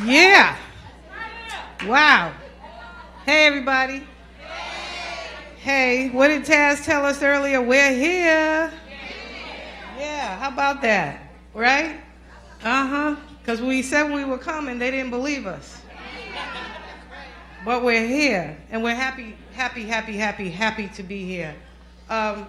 Yeah. Wow. Hey, everybody. Hey, what did Taz tell us earlier? We're here. Yeah, how about that? Right? Uh-huh. Because we said we were coming, they didn't believe us. But we're here, and we're happy to be here. I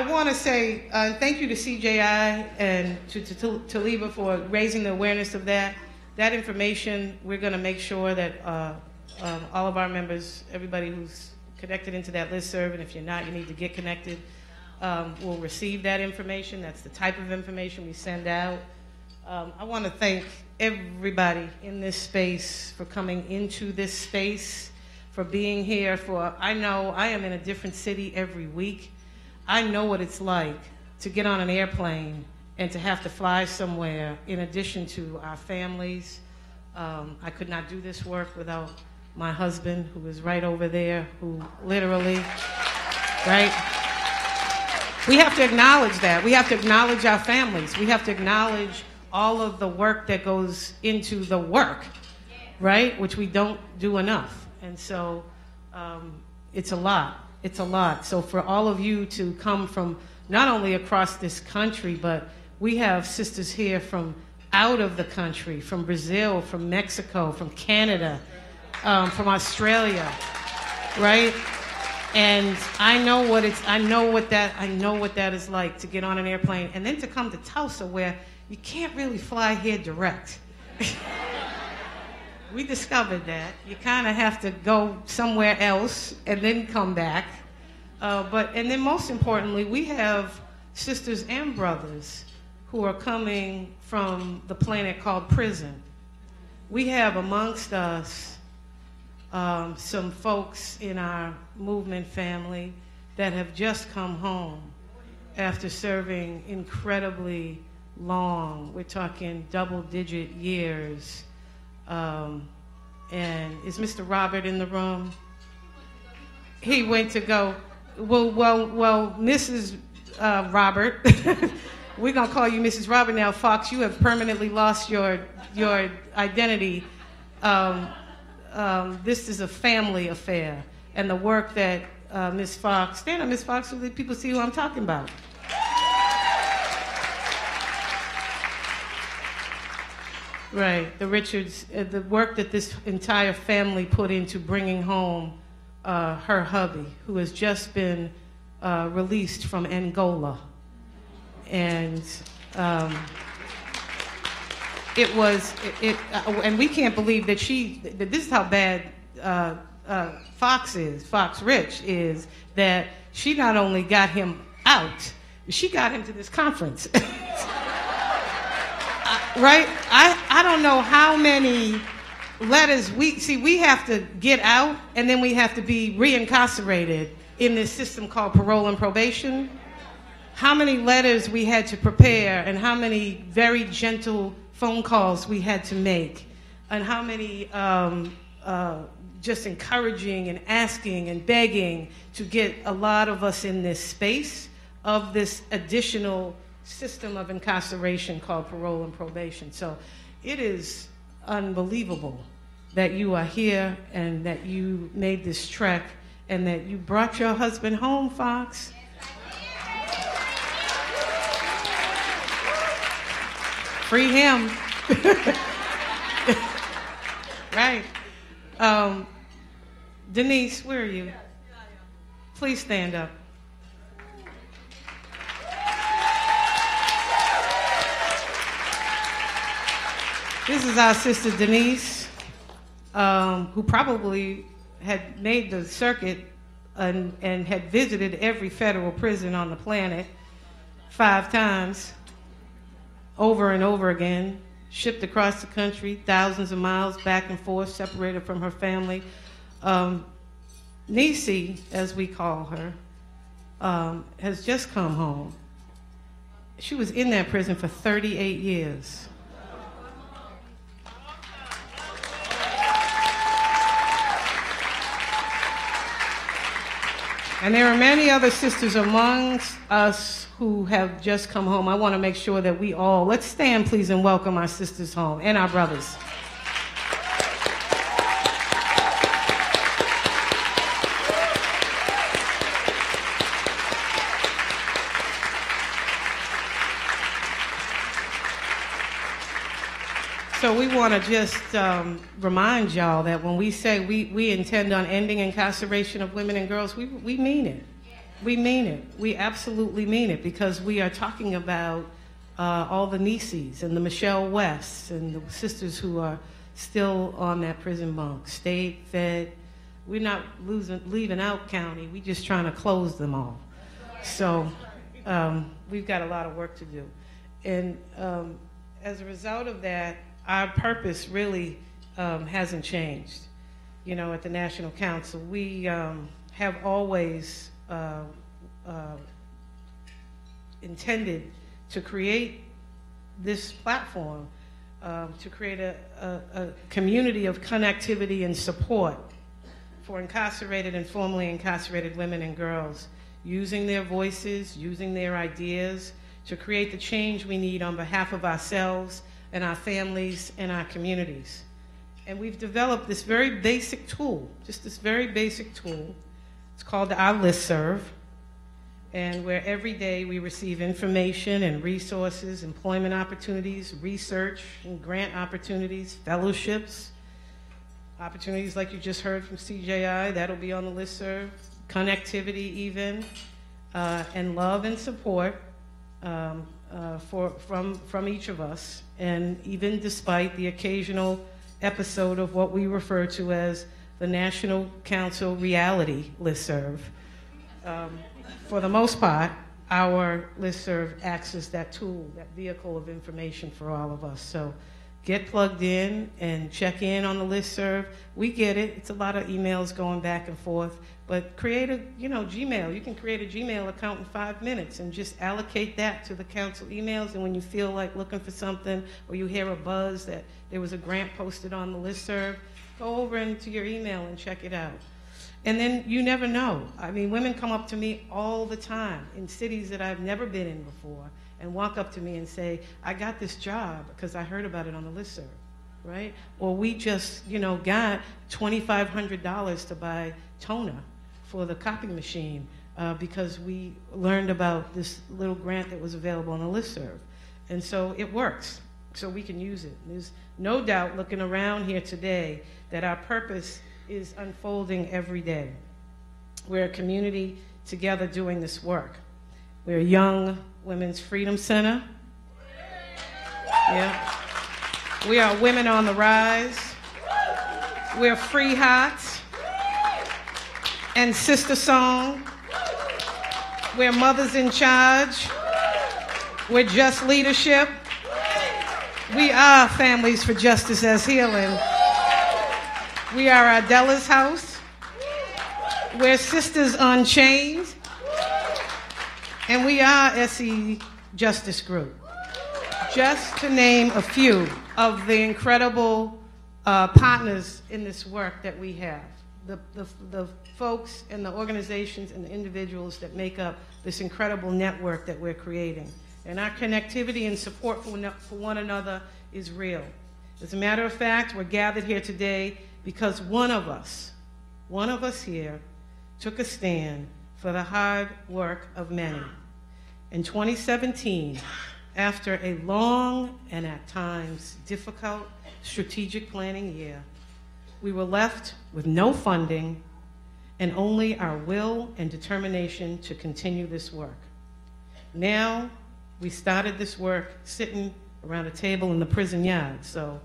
want to say thank you to CJI and to Taliba for raising the awareness of that. That information, we're going to make sure that all of our members, everybody who's connected into that listserv, and if you're not, you need to get connected, will receive that information. That's the type of information we send out. I want to thank everybody in this space for coming into this space, for being here. I know I am in a different city every week. I know what it's like to get on an airplane and to have to fly somewhere in addition to our families. I could not do this work without my husband, who is right over there, who literally, right? We have to acknowledge that. We have to acknowledge our families. We have to acknowledge all of the work that goes into the work, right? Which we don't do enough. And so it's a lot. It's a lot. So for all of you to come from not only across this country, but we have sisters here from out of the country, from Brazil, from Mexico, from Canada, from Australia, right? And I know what that is like to get on an airplane and then to come to Tulsa, where you can't really fly here direct. We discovered that. You kind of have to go somewhere else and then come back. And then most importantly, we have sisters and brothers who are coming from the planet called prison. We have amongst us some folks in our movement family that have just come home after serving incredibly long. We're talking double-digit years. And is Mr. Robert in the room? He went to go. Well, Mrs. Robert, we're gonna call you Mrs. Robert now. Fox, you have permanently lost your identity. This is a family affair, and the work that Miss Fox, stand up, Miss Fox, so that people see who I'm talking about. Right, the Richards, the work that this entire family put into bringing home her hubby, who has just been released from Angola. And and we can't believe that this is how bad Fox Rich is, that she not only got him out, she got him to this conference. Right? I don't know how many letters we have to get out, and then we have to be reincarcerated in this system called parole and probation. How many letters we had to prepare, and how many very gentle phone calls we had to make, and how many just encouraging and asking and begging to get a lot of us in this space of this additional system of incarceration called parole and probation. So it is unbelievable that you are here and that you made this trek and that you brought your husband home, Fox. Free him. Right. Denise, where are you? Please stand up. This is our sister Denise, who probably had made the circuit and had visited every federal prison on the planet 5 times, over and over again, shipped across the country, thousands of miles back and forth, separated from her family. Nisi, as we call her, has just come home. She was in that prison for 38 years. And there are many other sisters amongst us who have just come home. I want to make sure that let's stand, please, and welcome our sisters home and our brothers. So we want to just remind y'all that when we say we intend on ending incarceration of women and girls, we mean it. We mean it. We absolutely mean it, because we are talking about all the nieces and the Michelle Wests and the sisters who are still on that prison bunk, state, fed. We're not leaving out county. We're just trying to close them all. So we've got a lot of work to do. And as a result of that, our purpose really hasn't changed. You know, at the National Council, we have always intended to create this platform, to create a community of connectivity and support for incarcerated and formerly incarcerated women and girls, using their voices, using their ideas to create the change we need on behalf of ourselves and our families and our communities. And we've developed this very basic tool, just this very basic tool. It's called our listserv, and where every day we receive information and resources, employment opportunities, research and grant opportunities, fellowships, opportunities like you just heard from CJI, that'll be on the listserv, connectivity even, and love and support from each of us, and even despite the occasional episode of what we refer to as the National Council reality listserv. For the most part, our listserv acts as that tool, that vehicle of information for all of us. So get plugged in and check in on the listserv. We get it. It's a lot of emails going back and forth, but create a, Gmail. You can create a Gmail account in 5 minutes and just allocate that to the council emails. And when you feel like looking for something, or you hear a buzz that there was a grant posted on the listserv, go over into your email and check it out. And then you never know. I mean, women come up to me all the time in cities that I've never been in before and walk up to me and say, I got this job because I heard about it on the listserv, right? Or we just, got $2,500 to buy toner for the copy machine because we learned about this little grant that was available on the listserv. And so it works, so we can use it. There's no doubt, looking around here today, that our purpose is unfolding every day. We're a community together doing this work. We're a Young Women's Freedom Center. Yeah. We are Women on the Rise. We're Free Hearts and Sister Song. We're Mothers in Charge. We're Just Leadership. We are Families for Justice as Healing. We are Adela's House. We're Sisters Unchained. And we are SE Justice Group. Just to name a few of the incredible partners in this work that we have. The folks and the organizations and the individuals that make up this incredible network that we're creating. And our connectivity and support for one another is real. As a matter of fact, we're gathered here today because one of us here took a stand for the hard work of many. In 2017, after a long and at times difficult strategic planning year, we were left with no funding and only our will and determination to continue this work. Now, we started this work sitting around a table in the prison yard, so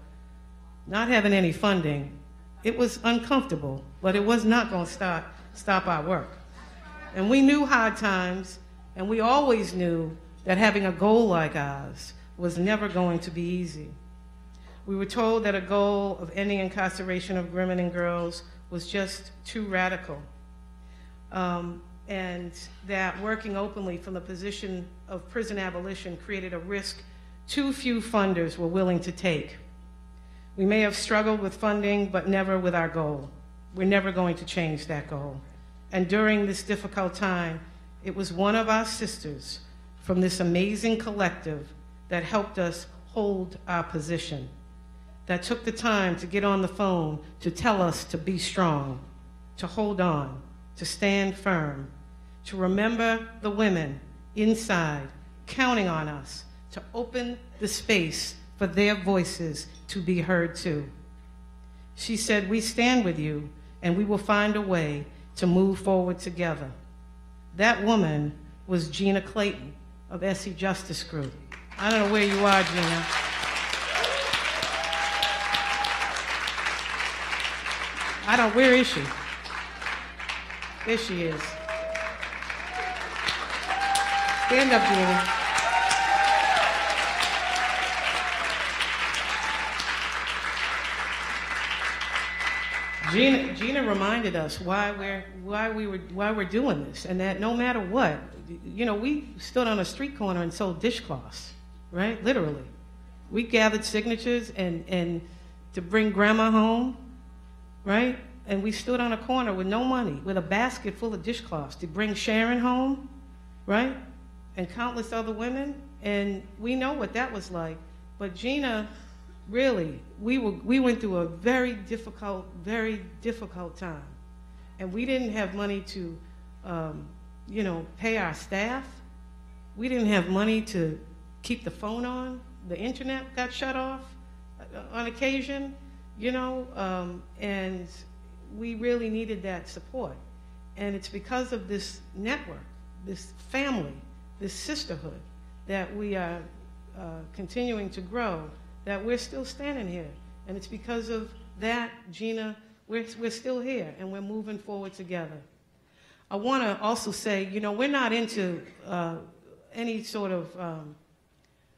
not having any funding, it was uncomfortable, but it was not going to stop our work. And we knew hard times, and we always knew that having a goal like ours was never going to be easy. We were told that a goal of ending incarceration of women and girls was just too radical, and that working openly from the position of prison abolition created a risk too few funders were willing to take. We may have struggled with funding, but never with our goal. We're never going to change that goal. And during this difficult time, it was one of our sisters from this amazing collective that helped us hold our position, that took the time to get on the phone to tell us to be strong, to hold on, to stand firm, to remember the women inside counting on us to open the space for their voices to be heard too. She said, "We stand with you, and we will find a way to move forward together." That woman was Gina Clayton of SC Justice Group. I don't know where you are, Gina. Where is she? There she is. Stand up, Gina. Gina reminded us why we're doing this, and that no matter what, we stood on a street corner and sold dishcloths, right? Literally, we gathered signatures and to bring grandma home, right? And we stood on a corner with no money, with a basket full of dishcloths to bring Sharon home, right? And countless other women, and we know what that was like. But Gina, really, we went through a very difficult time, and we didn't have money to, pay our staff. We didn't have money to keep the phone on. The internet got shut off on occasion, and we really needed that support. And it's because of this network, this family, this sisterhood that we are continuing to grow, that we're still standing here. And it's because of that, Gina, we're still here, and we're moving forward together. I want to also say, we're not into any sort of,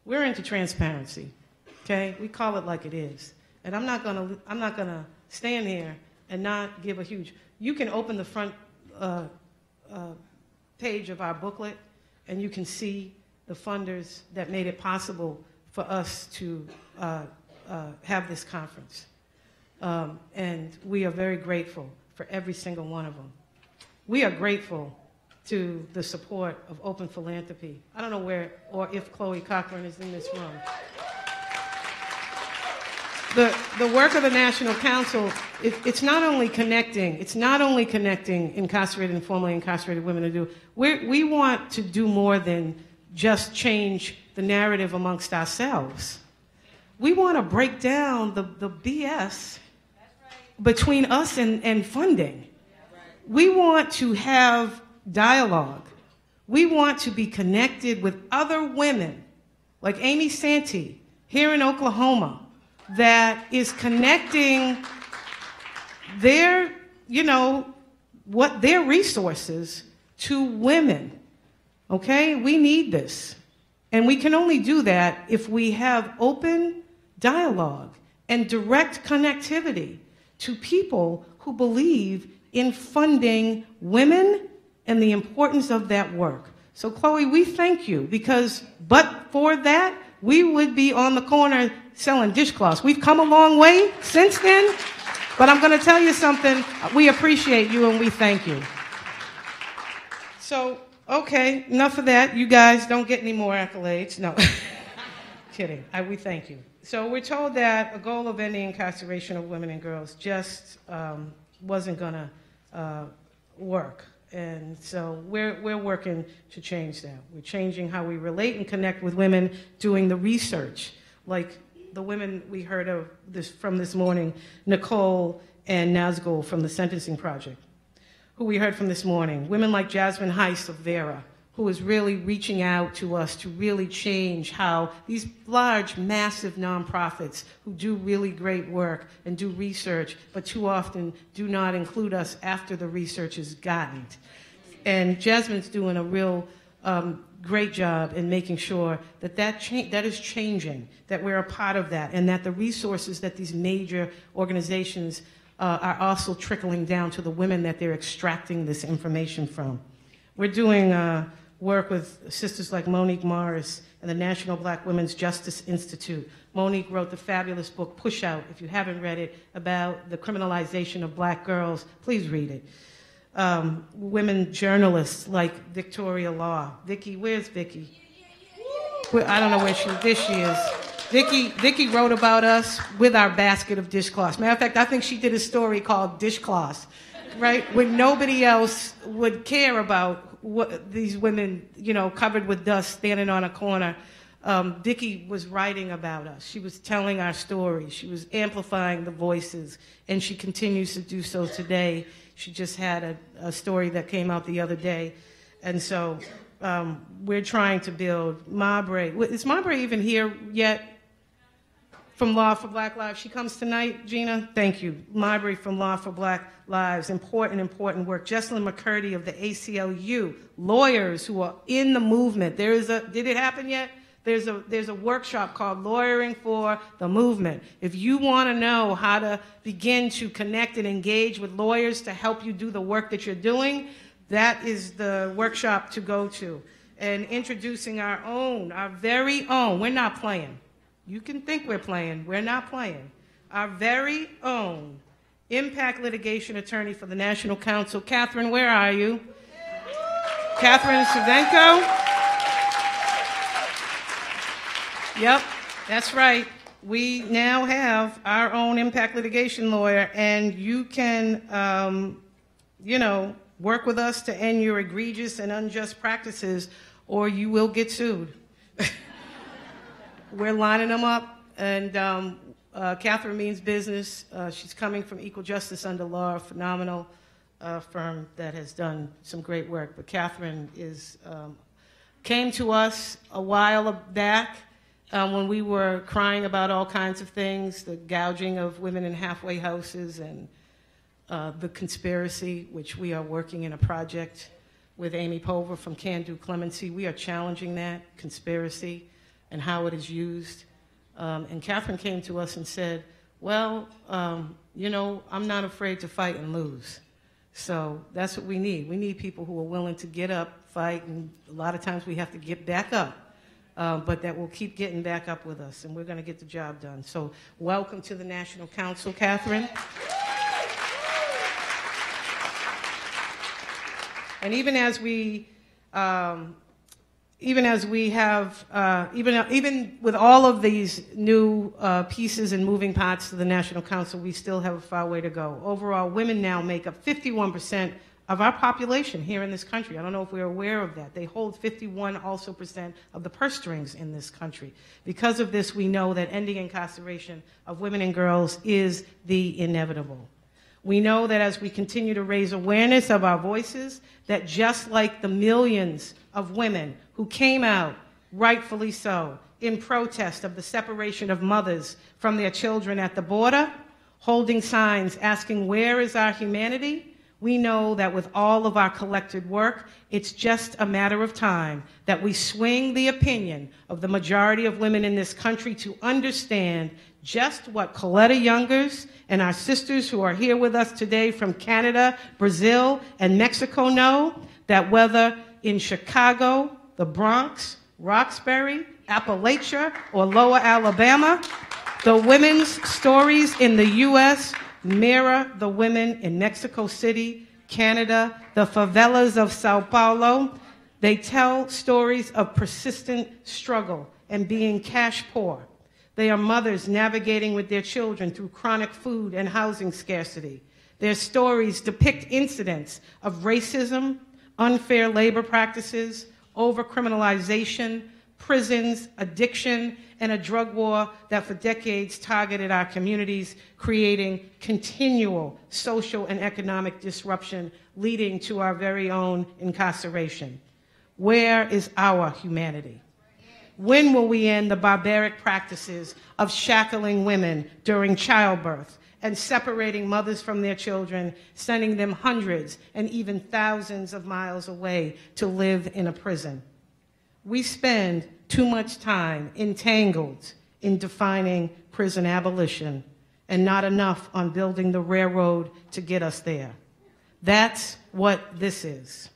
we're into transparency, okay? We call it like it is. And I'm not gonna stand here and not give a huge, you can open the front page of our booklet, and you can see the funders that made it possible for us to have this conference. And we are very grateful for every single one of them. We are grateful to the support of Open Philanthropy. I don't know where or if Chloe Cochran is in this room. The work of the National Council, it's not only connecting incarcerated and formerly incarcerated women to do. We want to do more than just change the narrative amongst ourselves. We want to break down the BS between us and funding. We want to have dialogue. We want to be connected with other women like Amy Santee here in Oklahoma, that is connecting their, their resources to women, okay? We need this. And we can only do that if we have open dialogue and direct connectivity to people who believe in funding women and the importance of that work. So Chloe, we thank you, because but for that, we would be on the corner selling dishcloths. We've come a long way since then, but I'm going to tell you something. We appreciate you and we thank you. So, okay, enough of that. You guys don't get any more accolades. No, kidding. We thank you. So we're told that a goal of ending incarceration of women and girls just wasn't going to work. And so we're working to change that. We're changing how we relate and connect with women, doing the research, like the women we heard of from this morning, Nicole and Nazgul from the Sentencing Project, who we heard from this morning. Women like Jasmine Heiss of Vera, who is really reaching out to us to really change how these large, massive nonprofits who do really great work and do research, but too often do not include us after the research is gotten. And Jasmine's doing a real great job in making sure that that is changing, that we're a part of that, and that the resources that these major organizations are also trickling down to the women that they're extracting this information from. We're doing work with sisters like Monique Morris and the National Black Women's Justice Institute. Monique wrote the fabulous book, Push Out, if you haven't read it, about the criminalization of black girls. Please read it. Women journalists like Victoria Law. Vicki, where's Vicki? I don't know where she is. There she is. Vicki wrote about us with our basket of dishcloths. Matter of fact, I think she did a story called Dishcloths, right? When nobody else would care about what these women, covered with dust, standing on a corner, Dickie was writing about us. She was telling our stories. She was amplifying the voices, and she continues to do so today. She just had a story that came out the other day. And so we're trying to build Marbury. Is Marbury even here yet? From Law for Black Lives. She comes tonight, Gina? Thank you. Marbury from Law for Black Lives. Important work. Jessalyn McCurdy of the ACLU. Lawyers who are in the movement. Did it happen yet? There's a workshop called Lawyering for the Movement. If you want to know how to begin to connect and engage with lawyers to help you do the work that you're doing, that is the workshop to go to. And introducing our very own, we're not playing. You can think we're playing. We're not playing. Our very own impact litigation attorney for the National Council. Catherine, where are you? Catherine Savenko. Yep, that's right. We now have our own impact litigation lawyer, and you can, work with us to end your egregious and unjust practices, or you will get sued. We're lining them up, and Catherine means business. She's coming from Equal Justice Under Law, a phenomenal firm that has done some great work. But Catherine came to us a while back when we were crying about all kinds of things, the gouging of women in halfway houses and the conspiracy, which we are working in a project with Amy Pover from Can Do Clemency. We are challenging that conspiracy and how it is used. And Catherine came to us and said, well, I'm not afraid to fight and lose. So that's what we need. We need people who are willing to get up, fight, and a lot of times we have to get back up, but that will keep getting back up with us, and we're going to get the job done. So welcome to the National Council, Catherine. And even with all of these new pieces and moving parts to the National Council, we still have a far way to go. Overall, women now make up 51% of our population here in this country. I don't know if we're aware of that. They hold 51% also of the purse strings in this country. Because of this, we know that ending incarceration of women and girls is the inevitable. We know that as we continue to raise awareness of our voices, that just like the millions of women who came out, rightfully so, in protest of the separation of mothers from their children at the border, holding signs asking, where is our humanity? We know that with all of our collected work, it's just a matter of time that we swing the opinion of the majority of women in this country to understand just what Coletta Youngers and our sisters who are here with us today from Canada, Brazil, and Mexico know, that whether in Chicago, the Bronx, Roxbury, Appalachia, or Lower Alabama, the women's stories in the U.S. mirror the women in Mexico City, Canada, the favelas of Sao Paulo. They tell stories of persistent struggle and being cash poor. They are mothers navigating with their children through chronic food and housing scarcity. Their stories depict incidents of racism, unfair labor practices, overcriminalization, prisons, addiction, and a drug war that for decades targeted our communities, creating continual social and economic disruption, leading to our very own incarceration. Where is our humanity? When will we end the barbaric practices of shackling women during childbirth and separating mothers from their children, sending them hundreds and even thousands of miles away to live in a prison? We spend too much time entangled in defining prison abolition and not enough on building the railroad to get us there. That's what this is.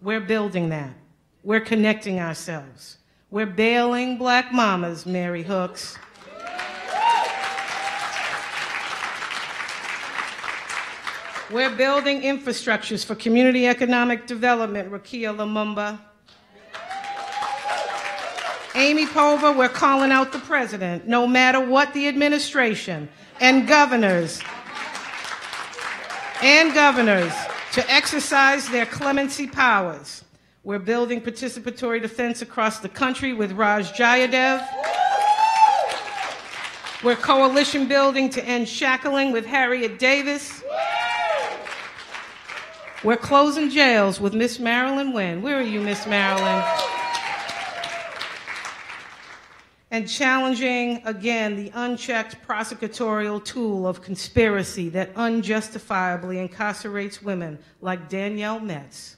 We're building that. We're connecting ourselves. We're bailing black mamas, Mary Hooks. We're building infrastructures for community economic development, Rakia Lumumba. Amy Pover, we're calling out the president, no matter what the administration and governors to exercise their clemency powers. We're building participatory defense across the country with Raj Jayadev. We're coalition building to end shackling with Harriet Davis. We're closing jails with Miss Marilyn Wynn. Where are you, Miss Marilyn? And challenging, again, the unchecked prosecutorial tool of conspiracy that unjustifiably incarcerates women like Danielle Metz,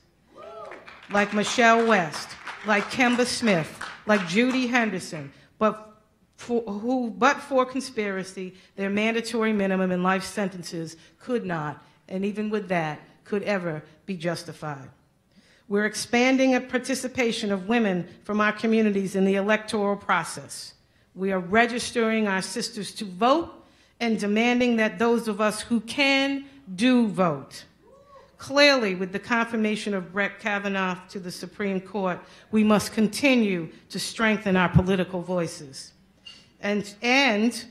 like Michelle West, like Kemba Smith, like Judy Henderson, but for conspiracy, their mandatory minimum and life sentences could not, and even with that, could ever be justified. We're expanding a participation of women from our communities in the electoral process. We are registering our sisters to vote and demanding that those of us who can do vote. Clearly, with the confirmation of Brett Kavanaugh to the Supreme Court, we must continue to strengthen our political voices. And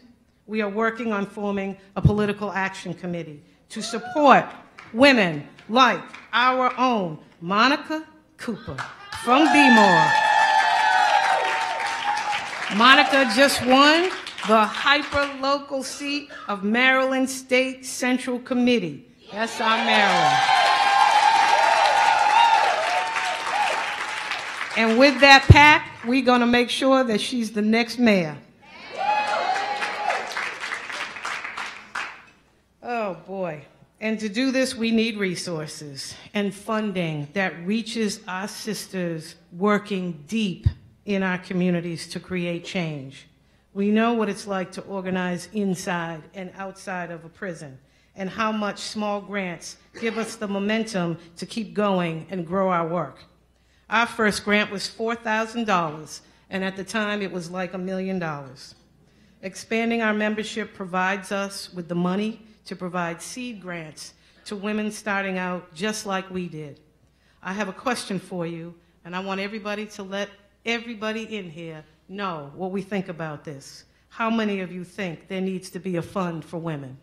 we are working on forming a political action committee to support women like our own Monica Cooper from B-More. Monica just won the hyper-local seat of Maryland State Central Committee. That's our Maryland. And with that pack, we're going to make sure that she's the next mayor. Oh, boy. And to do this, we need resources and funding that reaches our sisters working deep in our communities to create change. We know what it's like to organize inside and outside of a prison, and how much small grants give us the momentum to keep going and grow our work. Our first grant was $4,000, and at the time it was like $1 million. Expanding our membership provides us with the money to provide seed grants to women starting out just like we did. I have a question for you, and I want everybody to let everybody in here know what we think about this. How many of you think there needs to be a fund for women?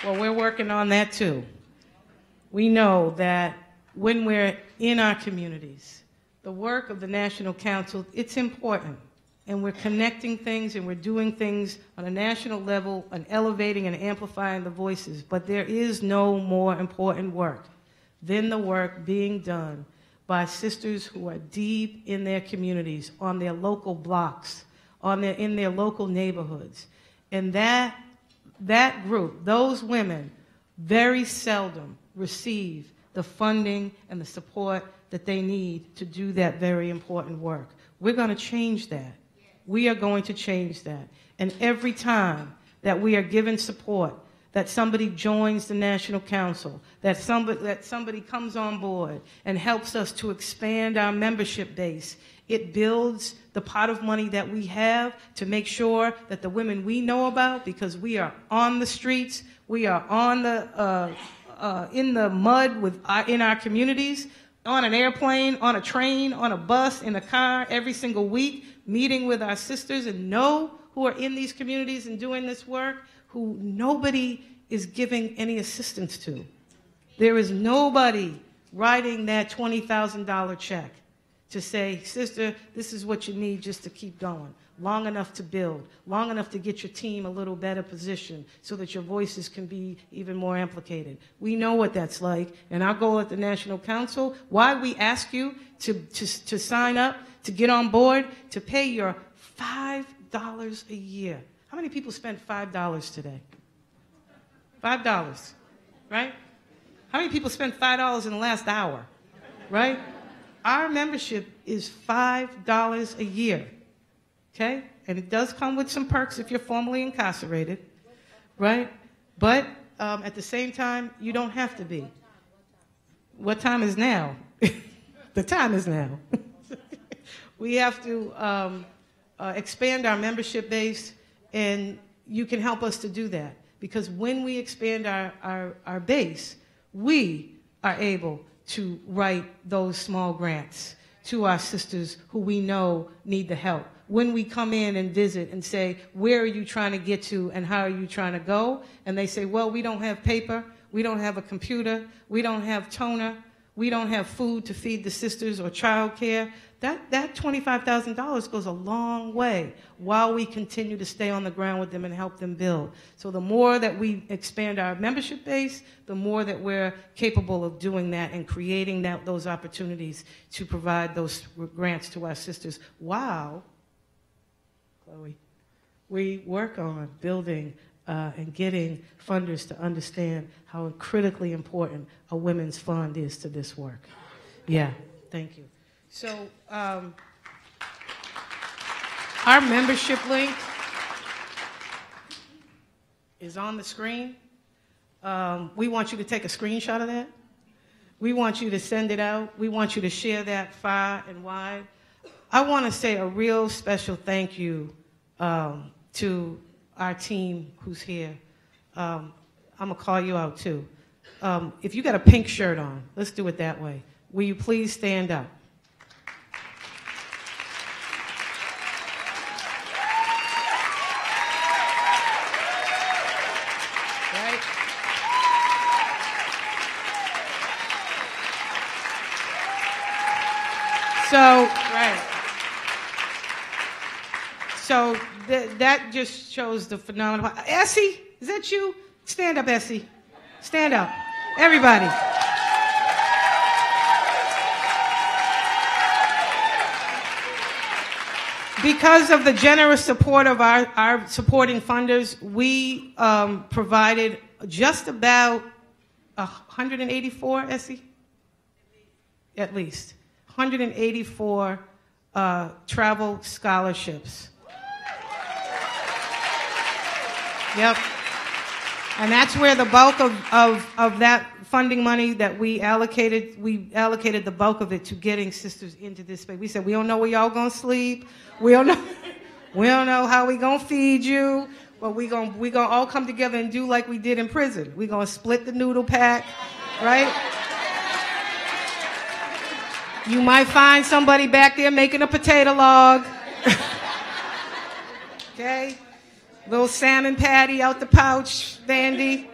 Well, we're working on that too. We know that when we're in our communities, the work of the National Council, it's important. And we're connecting things and we're doing things on a national level and elevating and amplifying the voices. But there is no more important work than the work being done by sisters who are deep in their communities, on their local blocks, in their local neighborhoods. And that group, those women, very seldom receive the funding and the support that they need to do that very important work. We're going to change that. We are going to change that. And every time that we are given support, that somebody joins the National Council, that somebody comes on board and helps us to expand our membership base, it builds the pot of money that we have to make sure that the women we know about, because we are on the streets, we are on the, in the mud in our communities, on an airplane, on a train, on a bus, in a car, every single week, meeting with our sisters and who are in these communities and doing this work, who nobody is giving any assistance to. There is nobody writing that $20,000 check to say, sister, this is what you need just to keep going, long enough to build, long enough to get your team a little better positioned so that your voices can be even more amplified. We know what that's like, and our goal at the National Council, why we ask you to sign up, to get on board, to pay your $5 a year. How many people spent $5 today? $5, right? How many people spent $5 in the last hour, right? Our membership is $5 a year, okay? And it does come with some perks if you're formerly incarcerated, right? But at the same time, you don't have to be. What time is now? The time is now. We have to expand our membership base, and you can help us to do that. Because when we expand our base, we are able to write those small grants to our sisters who we know need the help. When we come in and visit and say, where are you trying to get to and how are you trying to go? And they say, well, we don't have paper. we don't have a computer, we don't have toner, we don't have food to feed the sisters or childcare, that $25,000 goes a long way while we continue to stay on the ground with them and help them build. So the more that we expand our membership base, the more that we're capable of doing that and creating those opportunities to provide those grants to our sisters while, Chloe, we work on building and getting funders to understand how critically important a women's fund is to this work. Yeah, thank you. So our membership link is on the screen. We want you to take a screenshot of that. We want you to send it out. We want you to share that far and wide. I want to say a real special thank you to our team who's here. I'm going to call you out too. If you got a pink shirt on, let's do it that way. Will you please stand up? Right? So, right. So that just shows the phenomenal. Essie, is that you? Stand up, Essie. Stand up. Everybody. Because of the generous support of our supporting funders, we provided just about 184, Essie? At least. 184 travel scholarships. Yep. And that's where the bulk of that funding money that we allocated the bulk of it to getting sisters into this space. We said, we don't know where y'all gonna sleep. We don't know how we gonna feed you, but we gonna all come together and do like we did in prison. We gonna split the noodle pack, right? You might find somebody back there making a potato log. Okay? Little salmon patty out the pouch, Vandy.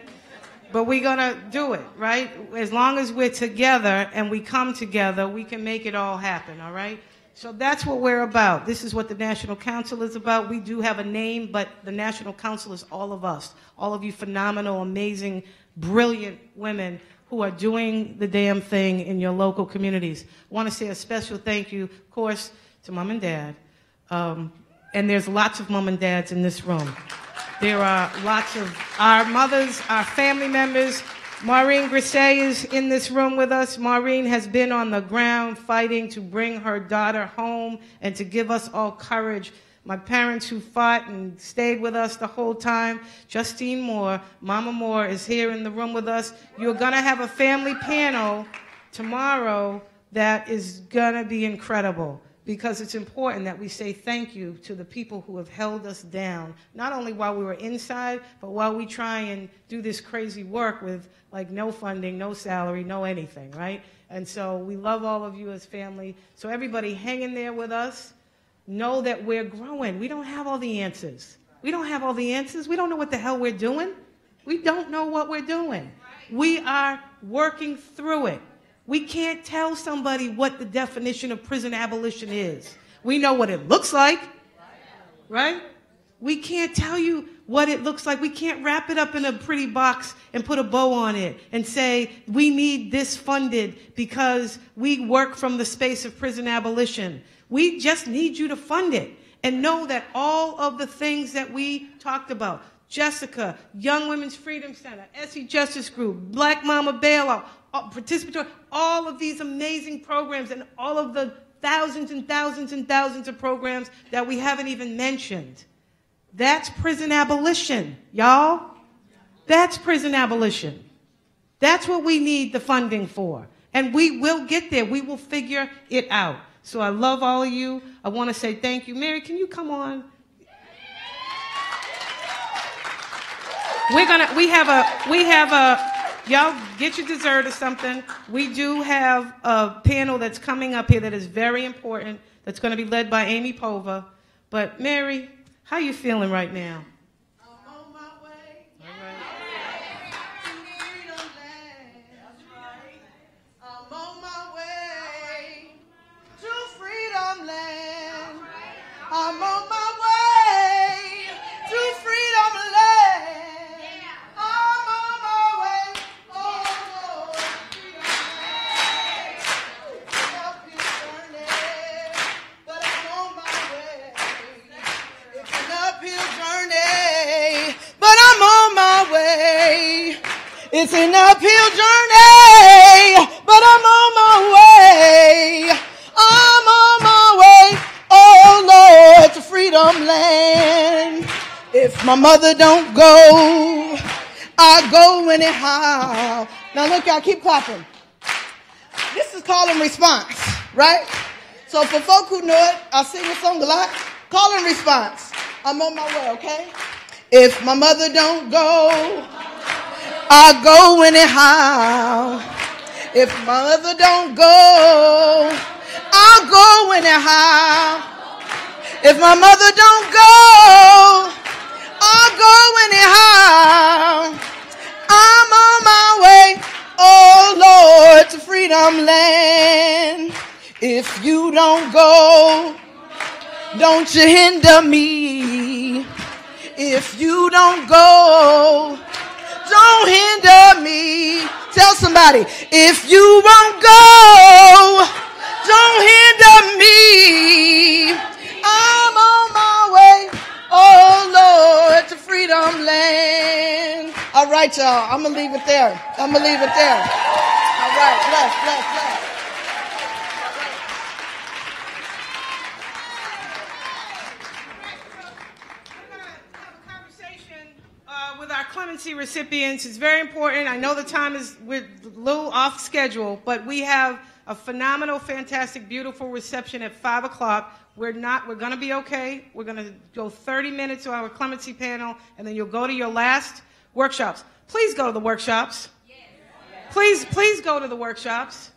But we're going to do it, right? As long as we're together and we come together, we can make it all happen, all right? So that's what we're about. This is what the National Council is about. We do have a name, but the National Council is all of us. All of you phenomenal, amazing, brilliant women who are doing the damn thing in your local communities. I want to say a special thank you, of course, to Mom and Dad. And there's lots of mom and dads in this room. There are lots of our mothers, our family members. Maureen Grisey is in this room with us. Maureen has been on the ground fighting to bring her daughter home and to give us all courage. My parents who fought and stayed with us the whole time. Justine Moore, Mama Moore is here in the room with us. You're going to have a family panel tomorrow that is going to be incredible, because it's important that we say thank you to the people who have held us down, not only while we were inside, but while we try and do this crazy work with like no funding, no salary, no anything, right? And so we love all of you as family. So everybody hang in there with us. Know that we're growing. We don't have all the answers. We don't have all the answers. We don't know what the hell we're doing. We don't know what we're doing. We are working through it. We can't tell somebody what the definition of prison abolition is. We know what it looks like, right? We can't tell you what it looks like. We can't wrap it up in a pretty box and put a bow on it and say, we need this funded because we work from the space of prison abolition. We just need you to fund it and know that all of the things that we talked about, Jessica, Young Women's Freedom Center, Essie Justice Group, Black Mama Bailout, participatory, all of these amazing programs and all of the thousands and thousands and thousands of programs that we haven't even mentioned. That's prison abolition, y'all. That's prison abolition. That's what we need the funding for. And we will get there. We will figure it out. So I love all of you. I want to say thank you. Mary, can you come on? Y'all get your dessert or something. We do have a panel that's coming up here that is very important, that's going to be led by Amy Pova. But Mary, how you feeling right now? I'm on my way. All right. It's an uphill journey, but I'm on my way. I'm on my way, oh Lord, to freedom land. If my mother don't go, I go anyhow. Now look, y'all, keep clapping. This is call and response, right? So for folk who know it, I sing this song a lot. Call and response. I'm on my way, okay? If my mother don't go, I go anyhow. If my mother don't go, I'll go anyhow. If my mother don't go, I'll go anyhow. I'm on my way, oh Lord, to freedom land. If you don't go, don't you hinder me. If you don't go, don't hinder me. Tell somebody, if you won't go, don't hinder me. I'm on my way, oh Lord, to freedom land. All right, y'all, I'm going to leave it there. All right, bless. With our clemency recipients. It's very important. I know the time is we're a little off schedule, but we have a phenomenal, fantastic, beautiful reception at 5 o'clock. We're going to be okay. We're going to go 30 minutes to our clemency panel, and then you'll go to your last workshops. Please go to the workshops. Please go to the workshops.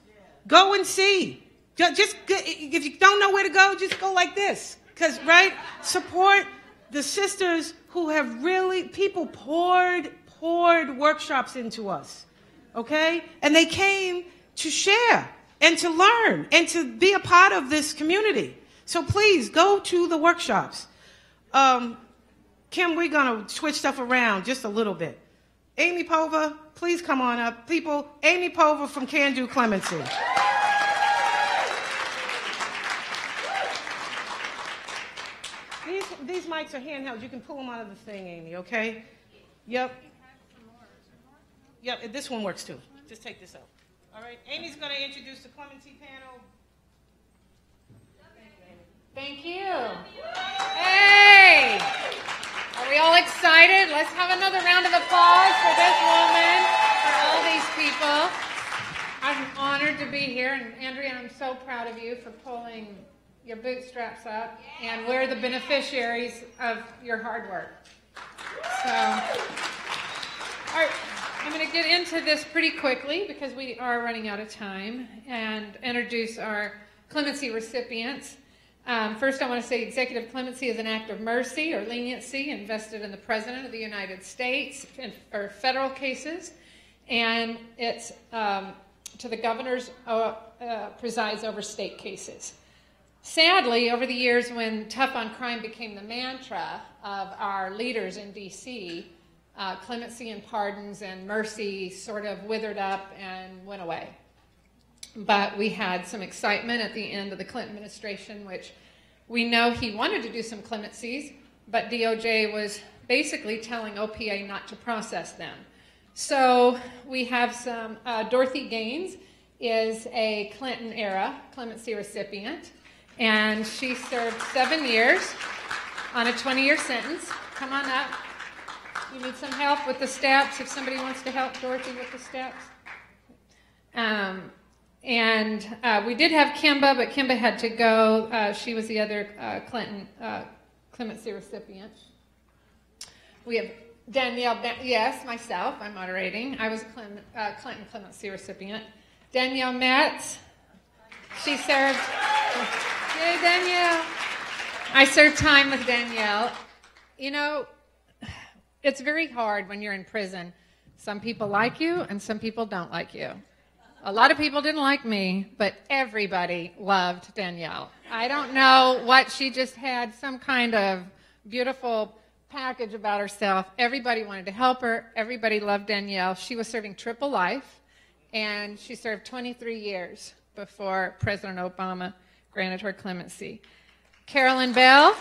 Go and see. Just if you don't know where to go, just go like this. Because, right, support the sisters who have really, people poured workshops into us, okay? And they came to share and to learn and to be a part of this community. So please go to the workshops. Kim, we're gonna switch stuff around just a little bit. Amy Pova, please come on up. People, Amy Pova from Can Do Clemency. These mics are handheld. You can pull them out of the thing, Amy, okay? Yep. Yep, this one works too. Just take this out. All right, Amy's going to introduce the clemency panel. Thank you. Hey! Are we all excited? Let's have another round of applause for this woman, for all these people. I'm honored to be here, and Andrea, I'm so proud of you for pulling your bootstraps up, and we're the beneficiaries of your hard work. So, all right, I'm going to get into this pretty quickly because we are running out of time, and introduce our clemency recipients. First, I want to say executive clemency is an act of mercy or leniency invested in the President of the United States for federal cases, and it's to the governors presides over state cases. Sadly, over the years when tough on crime became the mantra of our leaders in D.C., clemency and pardons and mercy sort of withered up and went away. But we had some excitement at the end of the Clinton administration, which we know he wanted to do some clemencies, but DOJ was basically telling OPA not to process them. So we have some, Dorothy Gaines is a Clinton-era clemency recipient, and she served 7 years on a 20-year sentence. Come on up. You need some help with the steps, if somebody wants to help Dorothy with the steps. We did have Kimba, but Kimba had to go. She was the other Clinton clemency recipient. We have Danielle, yes, myself, I'm moderating. I was a Clinton clemency recipient. Danielle Metz, she served, yay Danielle. I served time with Danielle. You know, it's very hard when you're in prison. Some people like you and some people don't like you. A lot of people didn't like me, but everybody loved Danielle. I don't know what, she just had some kind of beautiful package about herself. Everybody wanted to help her. Everybody loved Danielle. She was serving triple life, and she served 23 years before President Obama granted her clemency. Carolyn Bell.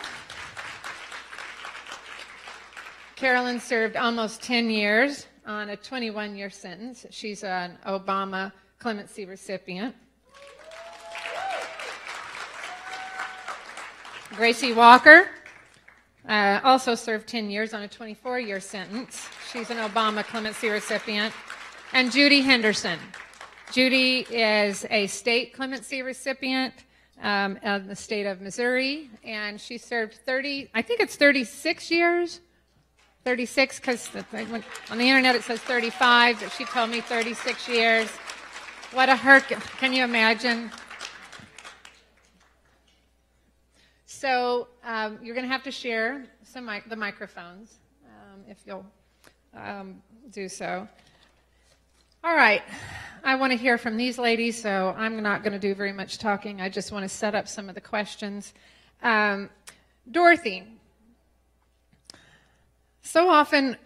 Carolyn served almost 10 years on a 21-year sentence. She's an Obama clemency recipient. Gracie Walker also served 10 years on a 24-year sentence. She's an Obama clemency recipient. And Judy Henderson. Judy is a state clemency recipient in the state of Missouri, and she served 36 years. 36, because on the internet it says 35, but she told me 36 years. What a can you imagine? So you're going to have to share the microphones if you'll do so. All right. I want to hear from these ladies, so I'm not going to do very much talking. I just want to set up some of the questions. Dorothy. So often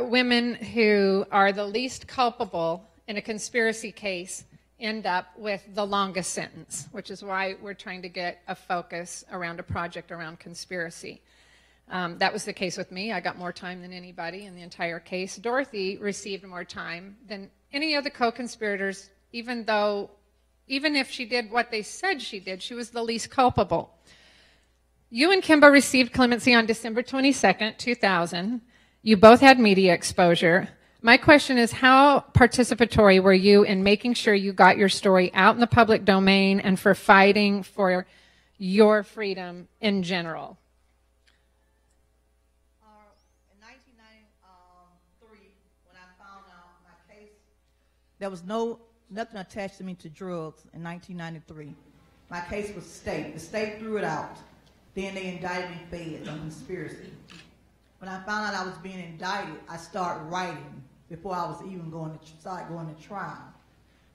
women who are the least culpable in a conspiracy case end up with the longest sentence, which is why we're trying to get a focus around a project around conspiracy. That was the case with me. I got more time than anybody in the entire case. Dorothy received more time than any of the co-conspirators, even if she did what they said she did, she was the least culpable. You and Kimba received clemency on December 22nd, 2000. You both had media exposure. My question is, how participatory were you in making sure you got your story out in the public domain and for fighting for your freedom in general? In 1993, when I found out my case, there was nothing attached to me to drugs in 1993. My case was state. The state threw it out. Then they indicted me feds on conspiracy. When I found out I was being indicted, I started writing before I was even going to trial.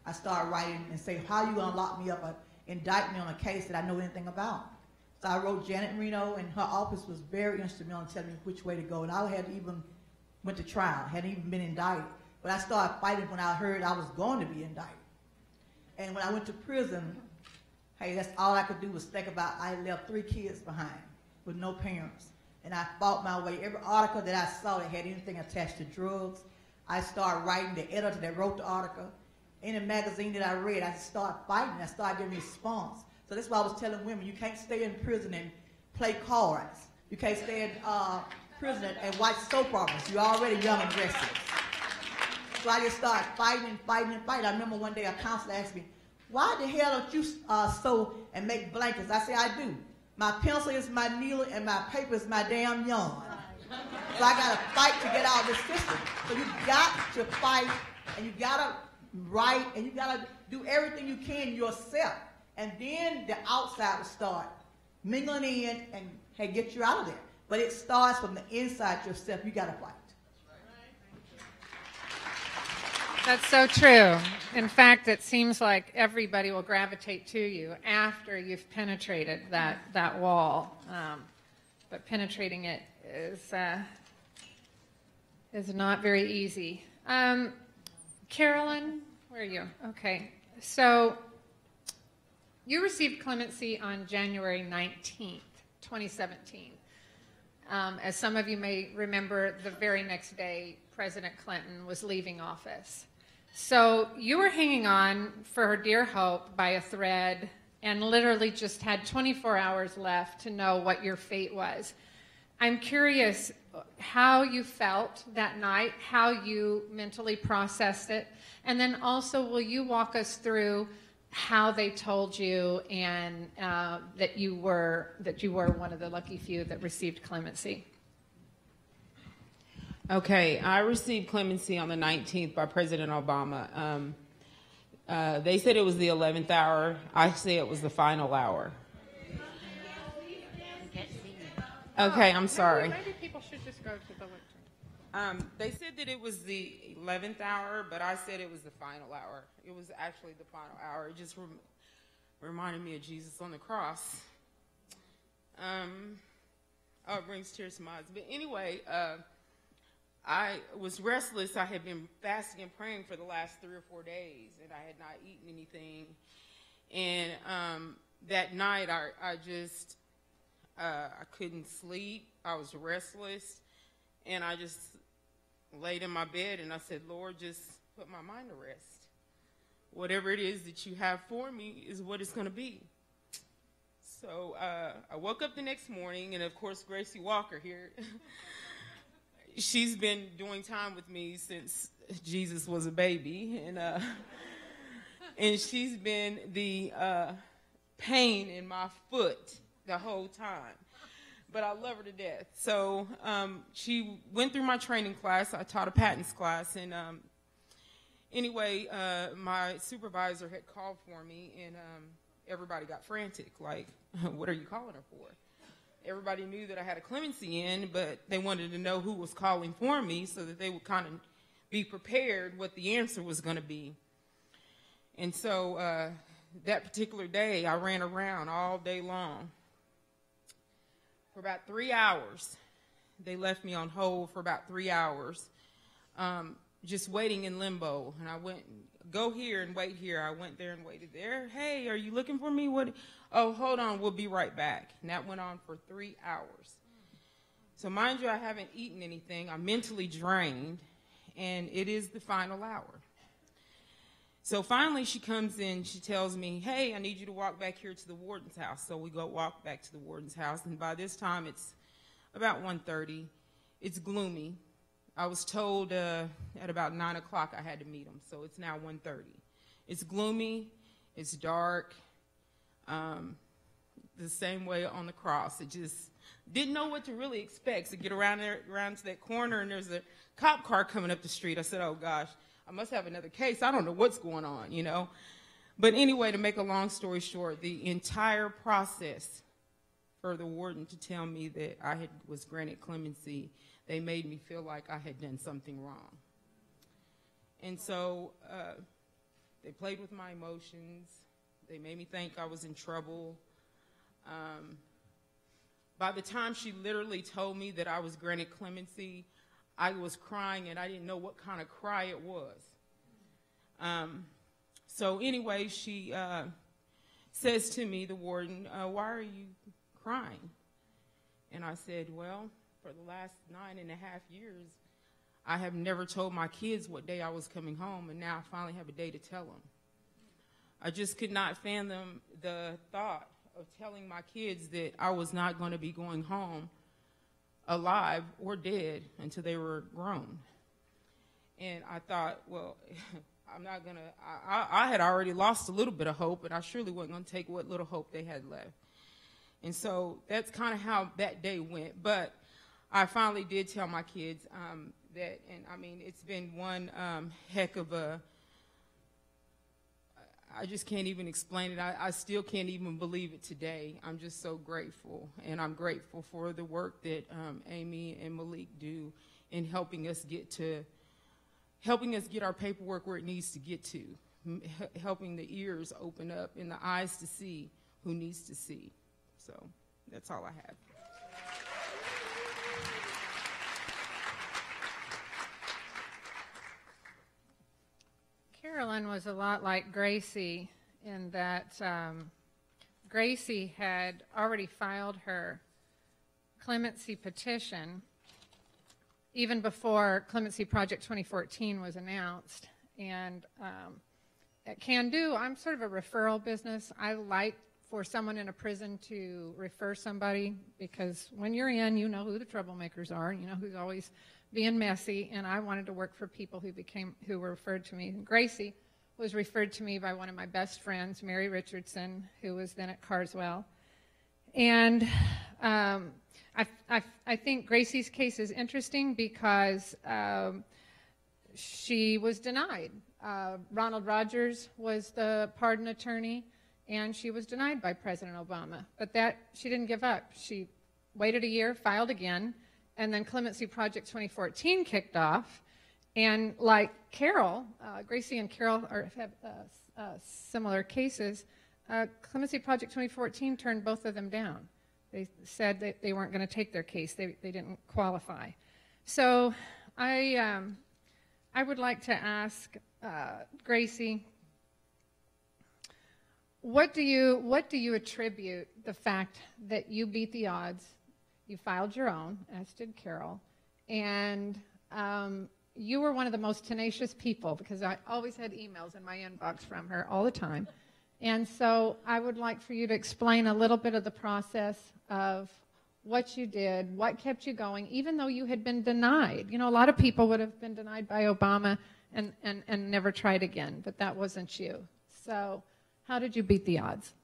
I started writing and say, how you gonna lock me up or indict me on a case that I know anything about? So I wrote Janet Reno, and her office was very instrumental in telling me which way to go. And I hadn't even went to trial, hadn't even been indicted. But I started fighting when I heard I was going to be indicted. And when I went to prison, hey, that's all I could do was think about I left 3 kids behind with no parents. And I fought my way. Every article that I saw that had anything attached to drugs, I started writing. The editor that wrote the article, any magazine that I read, I started fighting. I started getting response. So that's why I was telling women, you can't stay in prison and play cards. You can't stay in prison and watch soap operas. You're already young and restless. So I just started fighting and fighting and fighting. I remember one day a counselor asked me, why the hell don't you sew and make blankets? I said, I do. My pencil is my needle and my paper is my damn yarn. So I got to fight to get out of this system. So you got to fight, and you got to write, and you got to do everything you can yourself. And then the outside will start mingling in and hey, get you out of there. But it starts from the inside yourself. You got to fight. That's so true. In fact, it seems like everybody will gravitate to you after you've penetrated that wall. But penetrating it is not very easy. Carolyn, where are you? Okay. So you received clemency on January 19th, 2017. As some of you may remember, the very next day, President Clinton was leaving office. So you were hanging on for dear hope by a thread and literally just had 24 hours left to know what your fate was. I'm curious how you felt that night, how you mentally processed it, and then also will you walk us through how they told you and that you were one of the lucky few that received clemency? Okay, I received clemency on the 19th by President Obama. They said it was the 11th hour. I say it was the final hour. Okay, I'm sorry. Maybe people should just go to the lecture. They said that it was the 11th hour, but I said it was the final hour. It was actually the final hour. It just reminded me of Jesus on the cross. It brings tears to my eyes. But anyway, I was restless. I had been fasting and praying for the last 3 or 4 days, and I had not eaten anything. And that night, I couldn't sleep. I was restless, and I just laid in my bed and I said, Lord, just put my mind to rest. Whatever it is that you have for me is what it's going to be. So I woke up the next morning, and of course, Gracie Walker here, she's been doing time with me since Jesus was a baby, and she's been the pain in my foot the whole time. But I love her to death. So she went through my training class. I taught a patents class, and anyway, my supervisor had called for me, and everybody got frantic, like, what are you calling her for? Everybody knew that I had a clemency in, but they wanted to know who was calling for me so that they would kind of be prepared what the answer was going to be. And so that particular day, I ran around all day long. For about 3 hours, they left me on hold for about 3 hours, just waiting in limbo. And I went, go here and wait here. I went there and waited there. Hey, are you looking for me? What? Oh, hold on, we'll be right back. And that went on for 3 hours. So mind you, I haven't eaten anything. I'm mentally drained, and it is the final hour. So finally she comes in, she tells me, hey, I need you to walk back here to the warden's house. So we go walk back to the warden's house, and by this time it's about 1:30. It's gloomy. I was told at about 9 o'clock I had to meet him, so it's now 1:30. It's gloomy, it's dark, the same way on the cross. It just didn't know what to really expect. So get around to that corner, and there's a cop car coming up the street. I said, oh gosh, I must have another case. I don't know what's going on, you know. But anyway, to make a long story short, the entire process for the warden to tell me that I was granted clemency, they made me feel like I had done something wrong. And so they played with my emotions. They made me think I was in trouble. By the time she literally told me that I was granted clemency, I was crying, and I didn't know what kind of cry it was. So anyway, she says to me, the warden, why are you crying? And I said, well, for the last 9.5 years, I have never told my kids what day I was coming home, and now I finally have a day to tell them. I just could not fathom the thought of telling my kids that I was not going to be going home alive or dead until they were grown. And I thought, well, I'm not going to, I had already lost a little bit of hope, and I surely wasn't going to take what little hope they had left. And so that's kind of how that day went. But I finally did tell my kids that, and I mean, it's been one heck of a, I just can't even explain it. I still can't even believe it today. I'm just so grateful, and I'm grateful for the work that Amy and Malik do in helping us get our paperwork where it needs to get to, helping the ears open up and the eyes to see who needs to see. So that's all I have. Carolyn was a lot like Gracie in that Gracie had already filed her clemency petition even before Clemency Project 2014 was announced. And at Can Do, I'm sort of a referral business. I like for someone in a prison to refer somebody, because when you're in, you know who the troublemakers are, you know who's always being messy, and I wanted to work for people who were referred to me. And Gracie was referred to me by one of my best friends, Mary Richardson, who was then at Carswell. And I think Gracie's case is interesting because she was denied. Ronald Rogers was the pardon attorney, and she was denied by President Obama. But she didn't give up. She waited a year, filed again, and then Clemency Project 2014 kicked off. And like Carol, Gracie and Carol have similar cases. Clemency Project 2014 turned both of them down. They said that they weren't going to take their case. They didn't qualify. So I would like to ask Gracie, what do you attribute the fact that you beat the odds? You filed your own, as did Carol, and you were one of the most tenacious people, because I always had emails in my inbox from her all the time. And so I would like for you to explain a little bit of the process of what you did, what kept you going, even though you had been denied. You know, a lot of people would have been denied by Obama and never tried again, but that wasn't you. So how did you beat the odds?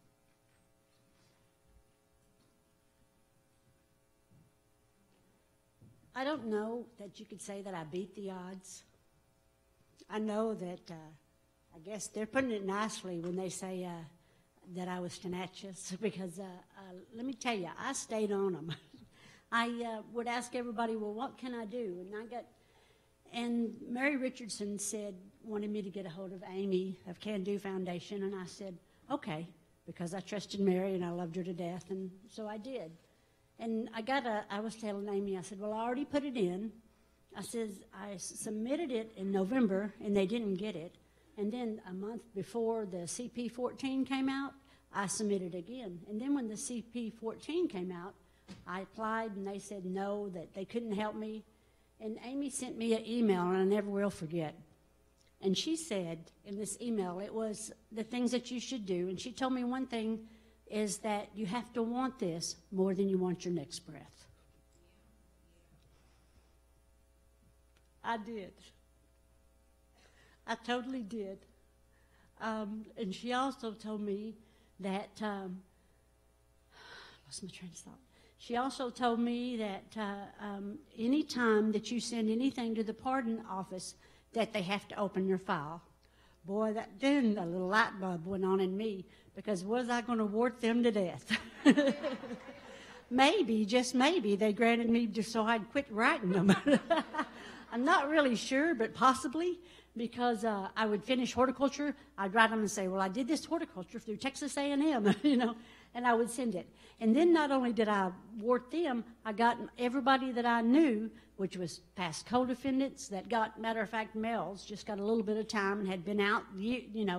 I don't know that you could say that I beat the odds. I know that, I guess they're putting it nicely when they say that I was tenacious, because let me tell you, I stayed on them. I would ask everybody, well, what can I do? And Mary Richardson wanted me to get a hold of Amy of Can Do Foundation, and I said, okay, because I trusted Mary and I loved her to death, and so I did. And I was telling Amy, I said, well, I already put it in. I said, I submitted it in November, and they didn't get it. And then a month before the CP14 came out, I submitted again. And then when the CP14 came out, I applied, and they said no, that they couldn't help me. And Amy sent me an email, and I never will forget. And she said in this email, it was the things that you should do. And she told me one thing is that you have to want this more than you want your next breath. I did. I totally did. And she also told me that, lost my train of thought. She also told me that any time that you send anything to the pardon office, that they have to open your file. Boy, then a little light bulb went on in me, because was I going to wart them to death? Maybe, just maybe, they granted me just so I'd quit writing them. I'm not really sure, but possibly, because I would finish horticulture. I'd write them and say, well, I did this horticulture through Texas A&M, and I would send it. And then not only did I wart them, I got everybody that I knew, which was past co-defendants that got, matter of fact, males, just got a little bit of time and had been out,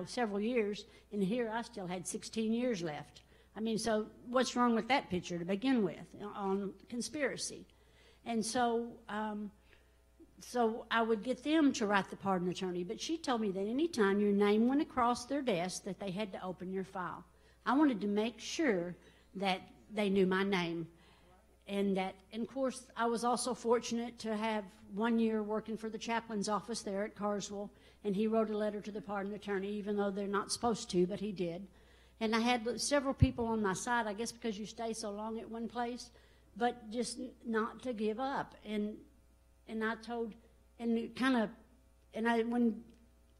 several years. And here I still had 16 years left. I mean, so what's wrong with that picture to begin with on conspiracy? And so I would get them to write the pardon attorney. But she told me that any time your name went across their desk, that they had to open your file. I wanted to make sure that they knew my name. And of course, I was also fortunate to have 1 year working for the chaplain's office there at Carswell, and he wrote a letter to the pardon attorney, even though they're not supposed to, but he did. And I had several people on my side, I guess because you stay so long at one place, but just not to give up. And I told, when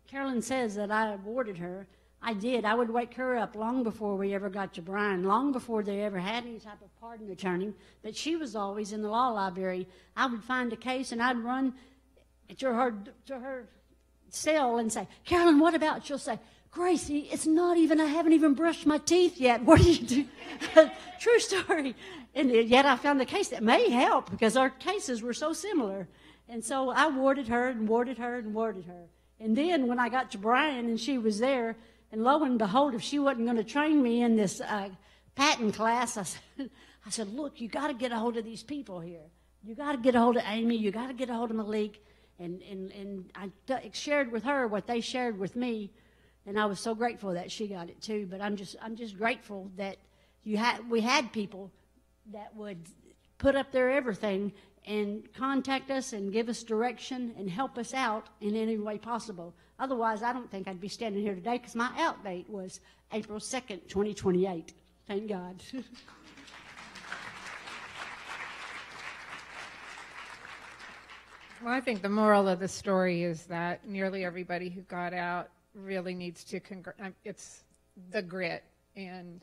Carolyn says that I awarded her, I did. I would wake her up long before we ever got to Brian, long before they ever had any type of pardon attorney. But she was always in the law library. I would find a case, and I'd run to her cell and say, Carolyn, what about? She'll say, Gracie, I haven't even brushed my teeth yet. What do you do? True story. And yet I found a case that may help, because our cases were so similar. And so I warded her and warded her and warded her. And then when I got to Brian and she was there, and lo and behold, if she wasn't going to train me in this patent class, I said, look, you got to get a hold of these people here. You got to get a hold of Amy. You got to get a hold of Malik. And I shared with her what they shared with me, and I was so grateful that she got it too. But I'm just grateful that we had people that would put up their everything and contact us and give us direction and help us out in any way possible. Otherwise, I don't think I'd be standing here today, because my out date was April 2nd, 2028. Thank God. Well, I think the moral of the story is that nearly everybody who got out really needs to, it's the grit, and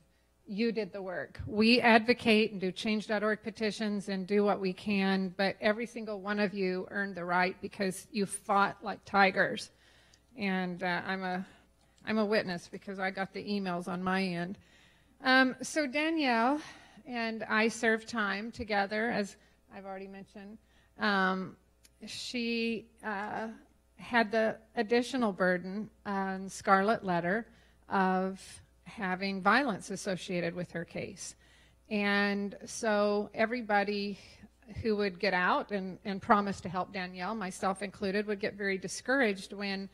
you did the work. We advocate and do change.org petitions and do what we can, but every single one of you earned the right because you fought like tigers. And I'm a witness, because I got the emails on my end. So Danielle and I served time together, as I've already mentioned. She had the additional burden on Scarlet Letter of having violence associated with her case. And so everybody who would get out and promise to help Danielle, myself included, would get very discouraged when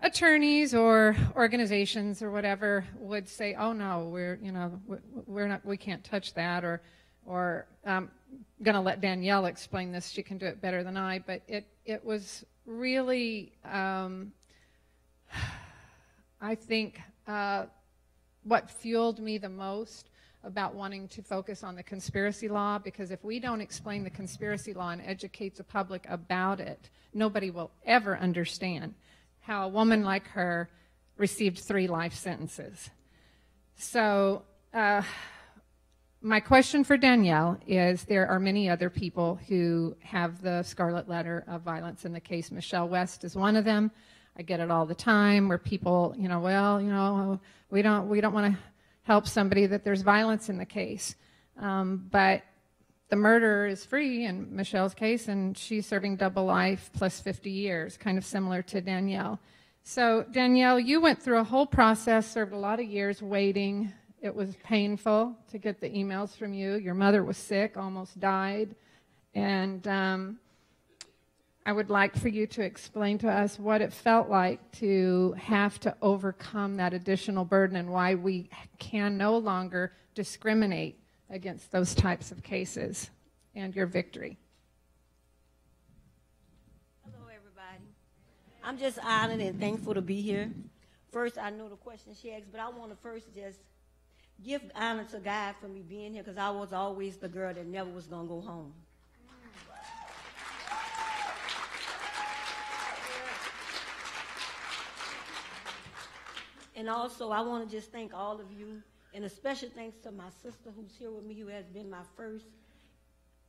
attorneys or organizations or whatever would say, "Oh no, we can't touch that," or going to let Danielle explain this. She can do it better than I. But it was really, I think, what fueled me the most about wanting to focus on the conspiracy law, because if we don't explain the conspiracy law and educate the public about it, nobody will ever understand how a woman like her received 3 life sentences. So my question for Danielle is, there are many other people who have the scarlet letter of violence in the case. Michelle West is one of them. I get it all the time where people, we don't want to help somebody that there's violence in the case. But the murderer is free in Michelle's case, and she's serving double life plus 50 years, kind of similar to Danielle. So, Danielle, you went through a whole process, served a lot of years waiting. It was painful to get the emails from you. Your mother was sick, almost died. And I would like for you to explain to us what it felt like to have to overcome that additional burden and why we can no longer discriminate against those types of cases, and your victory. Hello, everybody. I'm just honored and thankful to be here. First, I know the question she asked, but I want to first just give honor to God for me being here, because I was always the girl that never was going to go home. And also, I want to just thank all of you, and a special thanks to my sister who's here with me, who has been my first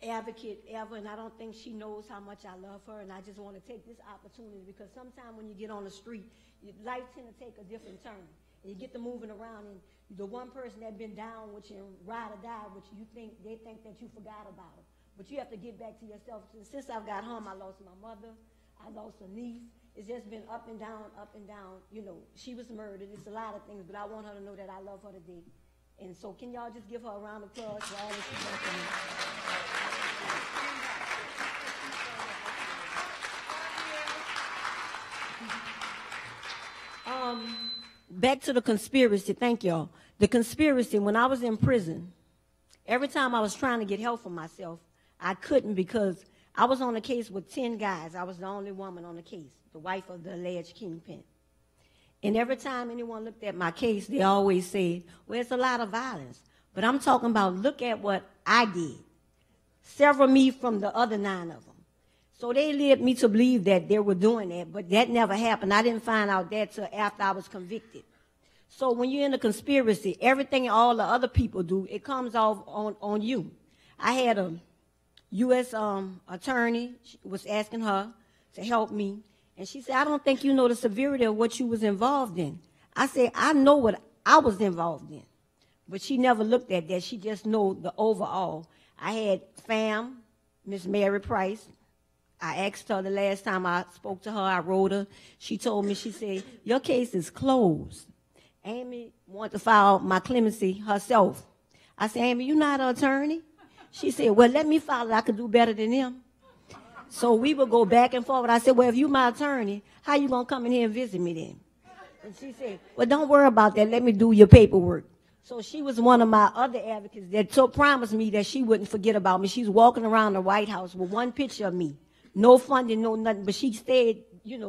advocate ever, and I don't think she knows how much I love her, and I just want to take this opportunity, because sometimes when you get on the street, life tends to take a different turn, and you get to moving around, and the one person that's been down with you and ride or die with you, they think that you forgot about her, but you have to get back to yourself. Since I've got home, I lost my mother, I lost a niece. It's just been up and down, up and down. She was murdered. It's a lot of things, but I want her to know that I love her today. And so can y'all just give her a round of applause for all this she's done for me. Back to the conspiracy. Thank y'all. The conspiracy, when I was in prison, every time I was trying to get help for myself, I couldn't, because I was on a case with 10 guys. I was the only woman on the case, the wife of the alleged kingpin. And every time anyone looked at my case, they always said, well, it's a lot of violence. But I'm talking about, look at what I did. Sever me from the other 9 of them. So they led me to believe that they were doing that, but that never happened. I didn't find out that till after I was convicted. So when you're in a conspiracy, everything all the other people do, it comes off on you. I had a U.S. attorney was asking her to help me, and she said, I don't think you know the severity of what you was involved in. I said, I know what I was involved in, but she never looked at that. She just know the overall. I had FAM, Miss Mary Price. I asked her the last time I spoke to her, I wrote her. She told me, she said, your case is closed. Amy wanted to file my clemency herself. I said, Amy, you not an attorney? She said, well, let me file it. I could do better than them. So we would go back and forth. I said, well, if you my attorney, how you going to come in here and visit me then? And she said, well, don't worry about that. Let me do your paperwork. So she was one of my other advocates that promised me that she wouldn't forget about me. She's walking around the White House with one picture of me. No funding, no nothing. But she stayed,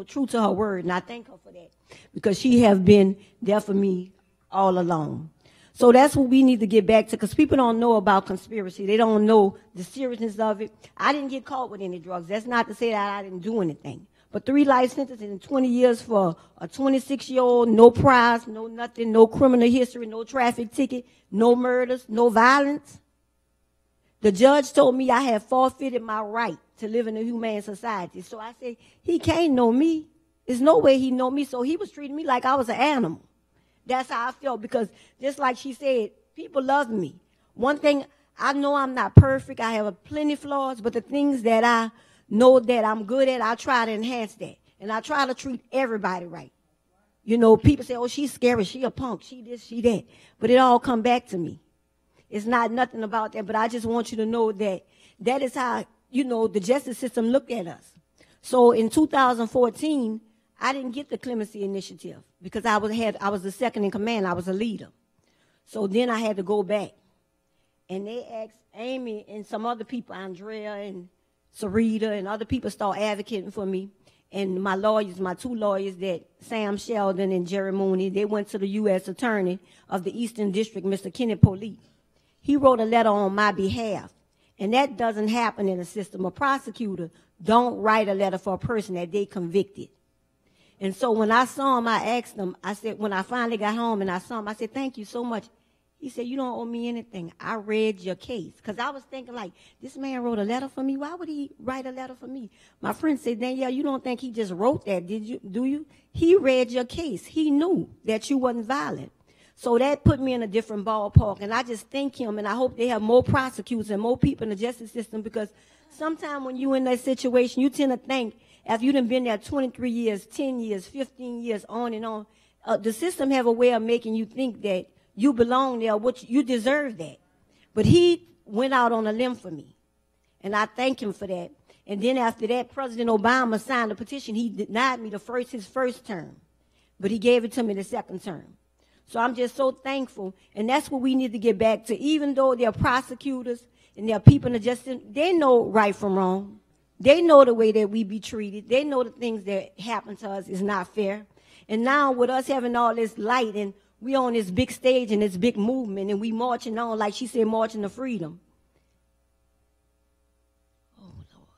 true to her word. And I thank her for that, because she has been there for me all along. So that's what we need to get back to, because people don't know about conspiracy. They don't know the seriousness of it. I didn't get caught with any drugs. That's not to say that I didn't do anything. But 3 life sentences and 20 years for a 26-year-old, no prize, no nothing, no criminal history, no traffic ticket, no murders, no violence. The judge told me I had forfeited my right to live in a humane society. So I said, he can't know me. There's no way he know me. So he was treating me like I was an animal. That's how I felt, because just like she said, people love me. One thing, I know I'm not perfect. I have plenty flaws, but the things that I know that I'm good at, I try to enhance that. And I try to treat everybody right. People say, oh, she's scary. She a punk. She this, she that. But it all come back to me. It's not nothing about that, but I just want you to know that that is how, the justice system looked at us. So in 2014, I didn't get the clemency initiative because I was the second in command. I was a leader. So then I had to go back. And they asked Amy and some other people, Andrea and Sarita and other people, start advocating for me. And my two lawyers, that Sam Sheldon and Jerry Mooney, they went to the U.S. Attorney of the Eastern District, Mr. Kenneth Polite. He wrote a letter on my behalf. And that doesn't happen in the system. A prosecutor don't write a letter for a person that they convicted. And so when I saw him, I asked him, I said, when I finally got home and I saw him, I said, thank you so much. He said, you don't owe me anything. I read your case. Because I was thinking, like, this man wrote a letter for me. Why would he write a letter for me? My friend said, Danielle, you don't think he just wrote that, do you? He read your case. He knew that you wasn't violent. So that put me in a different ballpark. And I just thank him, and I hope they have more prosecutors and more people in the justice system, because sometimes when you're in that situation, you tend to think, after you've been there 23 years, 10 years, 15 years, on and on, the system have a way of making you think that you belong there, you deserve that. But he went out on a limb for me, and I thank him for that. And then after that, President Obama signed a petition. He denied me his first term, but he gave it to me the second term. So I'm just so thankful, and that's what we need to get back to. Even though they're prosecutors and they're people in the justice, they know right from wrong. They know the way that we be treated. They know the things that happen to us is not fair. And now with us having all this light, and we on this big stage and this big movement, and we marching on, like she said, marching to freedom. Oh, Lord.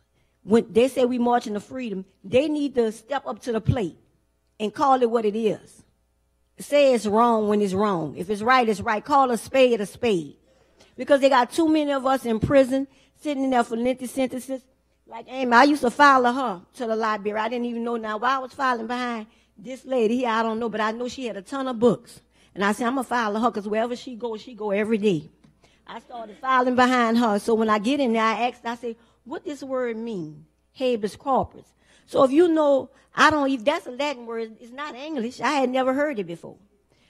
When they say we marching to freedom, they need to step up to the plate and call it what it is. Say it's wrong when it's wrong. If it's right, it's right. Call a spade a spade. Because they got too many of us in prison, sitting in there for lengthy sentences. Like Amy, I used to follow her to the library. I didn't even know now why I was filing behind this lady here. I don't know, but I know she had a ton of books. And I said, I'm going to follow her, because wherever she go every day. I started filing behind her. So when I get in there, I asked, I say, what does this word mean? Habeas corpus. So if you know, that's a Latin word. It's not English. I had never heard it before.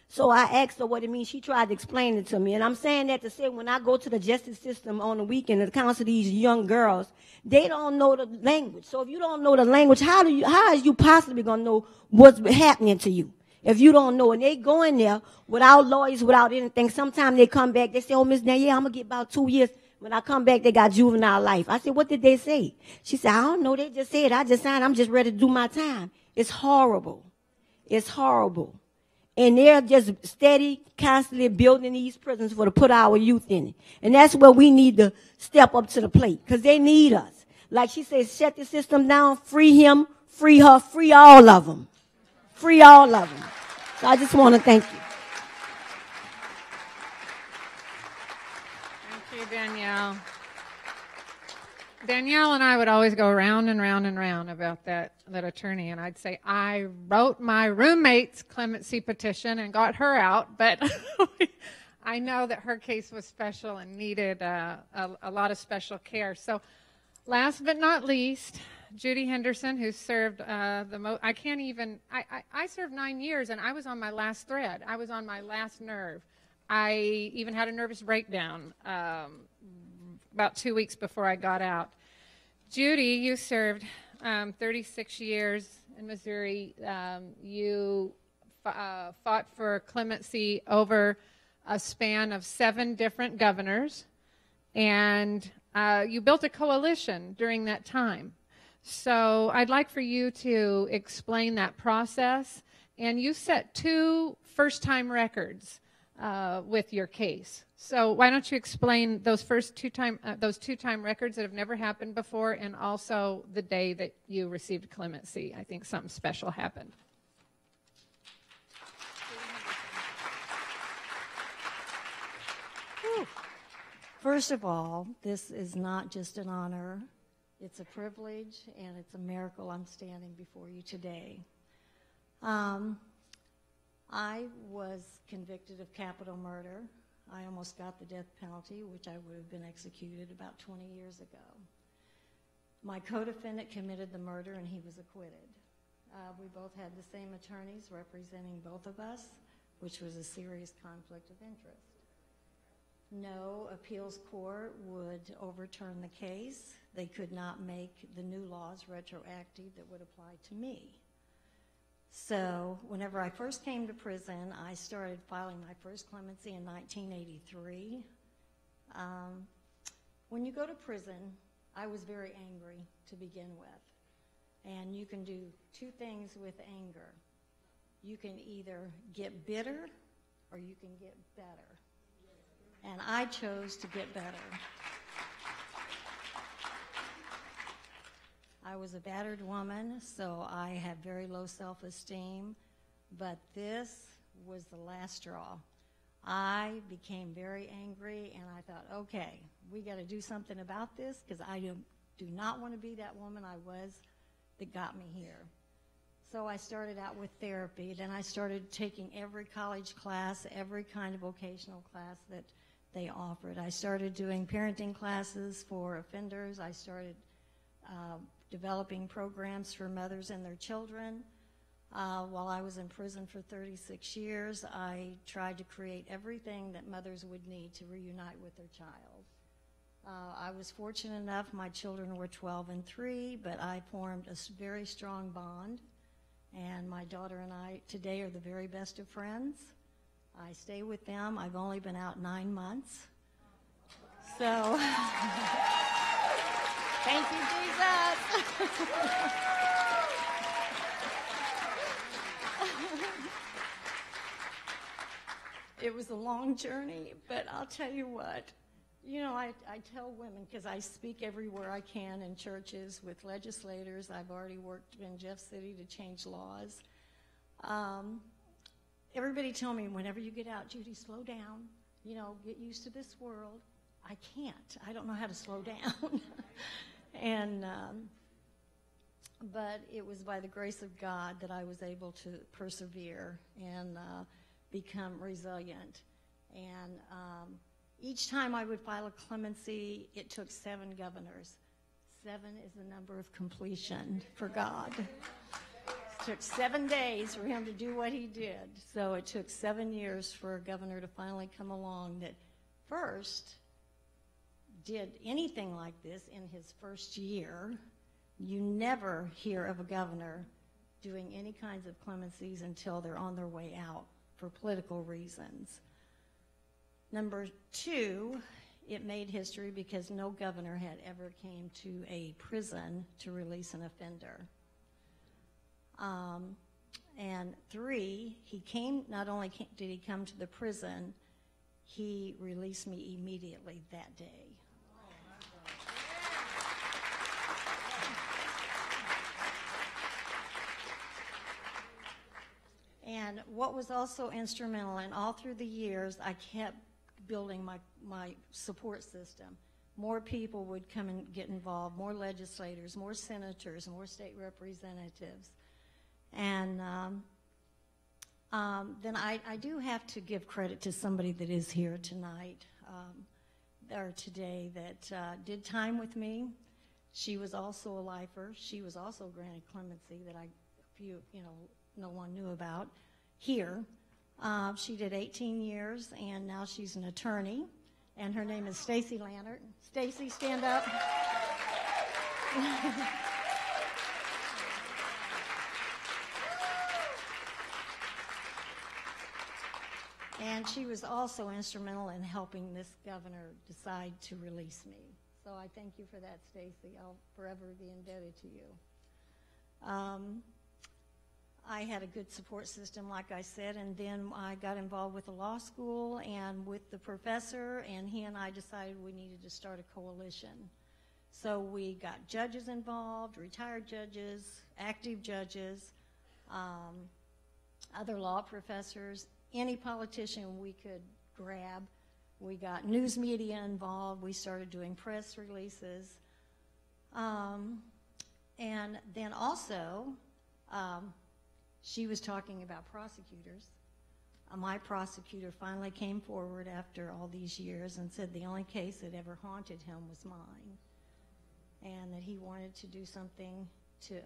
So I asked her what it means. She tried to explain it to me. And I'm saying that to say, when I go to the justice system on the weekend and counsel these young girls, they don't know the language. So if you don't know the language, how is you possibly going to know what's happening to you? If you don't know, and they go in there without lawyers, without anything, sometimes they come back, they say, oh, Miss Danielle, I'm going to get about 2 years. When I come back, they got juvenile life. I said, what did they say? She said, I don't know. They just said, I just signed. I'm just ready to do my time. It's horrible. It's horrible. And they're just steady, constantly building these prisons to put our youth in it. And that's where we need to step up to the plate, because they need us. Like she says, shut the system down, free him, free her, free all of them. Free all of them. So I just want to thank you. Thank you, Danielle. Danielle and I would always go round and round and round about that attorney, and I'd say, I wrote my roommate's clemency petition and got her out, but I know that her case was special and needed a lot of special care. So last but not least, Judy Henderson, who served I served 9 years, and I was on my last thread. I was on my last nerve. I even had a nervous breakdown about 2 weeks before I got out. Judy, you served 36 years in Missouri. You fought for clemency over a span of 7 different governors, and you built a coalition during that time. So I'd like for you to explain that process. And you set 2 first-time records with your case. So why don't you explain those two-time records that have never happened before, and also the day that you received clemency. I think something special happened. First of all, this is not just an honor. It's a privilege, and it's a miracle I'm standing before you today. I was convicted of capital murder. I almost got the death penalty, which I would have been executed about 20 years ago. My co-defendant committed the murder, and he was acquitted. We both had the same attorneys representing both of us, which was a serious conflict of interest. No appeals court would overturn the case. They could not make the new laws retroactive that would apply to me. So whenever I first came to prison, I started filing my first clemency in 1983. When you go to prison, I was very angry to begin with. And you can do two things with anger. You can either get bitter or you can get better. And I chose to get better. I was a battered woman, so I had very low self-esteem, but this was the last straw. I became very angry, and I thought, okay, we got to do something about this, because I do not want to be that woman I was that got me here. So I started out with therapy, then I started taking every college class, every kind of vocational class that they offered. I started doing parenting classes for offenders. I started developing programs for mothers and their children. While I was in prison for 36 years, I tried to create everything that mothers would need to reunite with their child. I was fortunate enough, my children were 12 and 3, but I formed a very strong bond, and my daughter and I today are the very best of friends. I stay with them. I've only been out 9 months. So, thank you, Jesus. It was a long journey, but I'll tell you what. You know, I tell women, because I speak everywhere I can in churches with legislators. I've already worked in Jeff City to change laws. Everybody tell me, whenever you get out, Judy, slow down. You know, get used to this world. I can't. I don't know how to slow down. And but it was by the grace of God that I was able to persevere and become resilient. And each time I would file a clemency, it took 7 governors. 7 is the number of completion for God. It took 7 days for him to do what he did. So it took 7 years for a governor to finally come along that first did anything like this in his first year. You never hear of a governor doing any kinds of clemencies until they're on their way out for political reasons. Number 2, it made history because no governor had ever came to a prison to release an offender. And 3, he came, not only did he come to the prison, he released me immediately that day. And what was also instrumental, and all through the years, I kept building my support system. More people would come and get involved, more legislators, more senators, more state representatives. And then I do have to give credit to somebody that is here tonight, or today, that did time with me. She was also a lifer. She was also granted clemency that no one knew about here. She did 18 years, and now she's an attorney, and her name is Stacy Lannert. Stacy, stand up. And she was also instrumental in helping this governor decide to release me. So I thank you for that, Stacy. I'll forever be indebted to you. I had a good support system, like I said, and then I got involved with the law school and with the professor, and he and I decided we needed to start a coalition. So we got judges involved, retired judges, active judges, other law professors, any politician we could grab. We got news media involved. We started doing press releases. And then also, she was talking about prosecutors. My prosecutor finally came forward after all these years and said the only case that ever haunted him was mine, and that he wanted to do something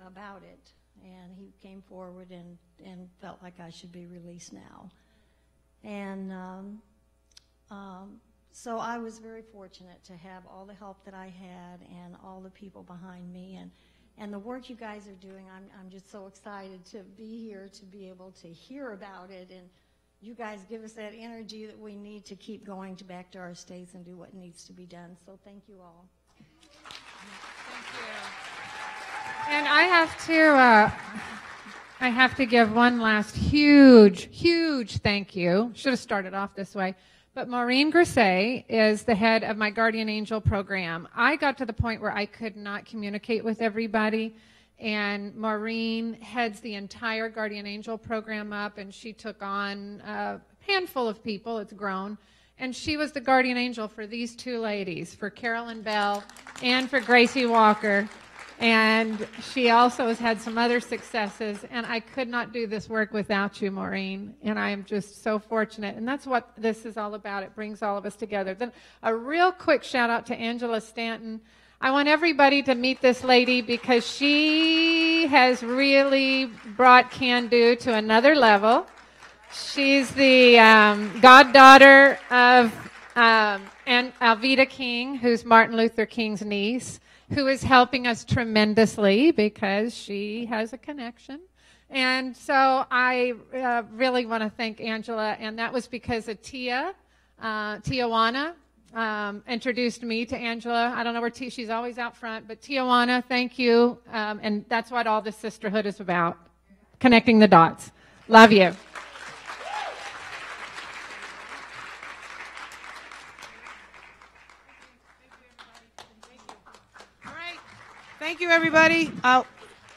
about it. And he came forward and felt like I should be released now. And So I was very fortunate to have all the help that I had and all the people behind me and the work you guys are doing. I'm just so excited to be here, to be able to hear about it, and you guys give us that energy that we need to keep going back to our states and do what needs to be done. So thank you all. Thank you. And I have to give one last huge thank you. Should have started off this way. But Maureen Grisey is the head of my Guardian Angel program. I got to the point where I could not communicate with everybody, and Maureen heads the entire Guardian Angel program up, and she took on a handful of people. It's grown. And she was the Guardian Angel for these two ladies, for Carolyn Bell and for Gracie Walker. And she also has had some other successes, and I could not do this work without you, Maureen, and I am just so fortunate. And that's what this is all about. It brings all of us together. Then a real quick shout out to Angela Stanton. I want everybody to meet this lady because she has really brought Can Do to another level. She's the goddaughter of Alveda King, who's Martin Luther King's niece, who is helping us tremendously because she has a connection. And so I really want to thank Angela, and that was because of Tijuana introduced me to Angela. I don't know where she's always out front, but Tijuana, thank you. And that's what all this sisterhood is about, connecting the dots. Love you. Thank you, everybody. I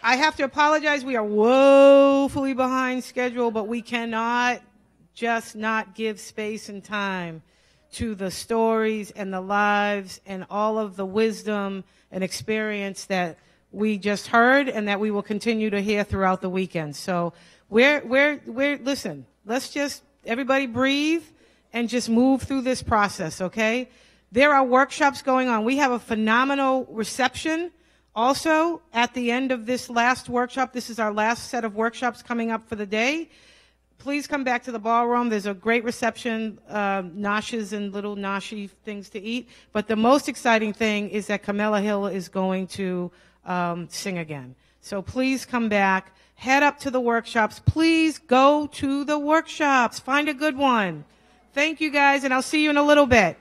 have to apologize. We are woefully behind schedule, but we cannot just not give space and time to the stories and the lives and all of the wisdom and experience that we just heard and that we will continue to hear throughout the weekend. So listen, let's just, everybody breathe and just move through this process, okay? There are workshops going on. We have a phenomenal reception. Also, at the end of this last workshop, this is our last set of workshops coming up for the day. Please come back to the ballroom. There's a great reception, noshes and little noshi things to eat. But the most exciting thing is that Camilla Hill is going to sing again. So please come back. Head up to the workshops. Please go to the workshops. Find a good one. Thank you, guys, and I'll see you in a little bit.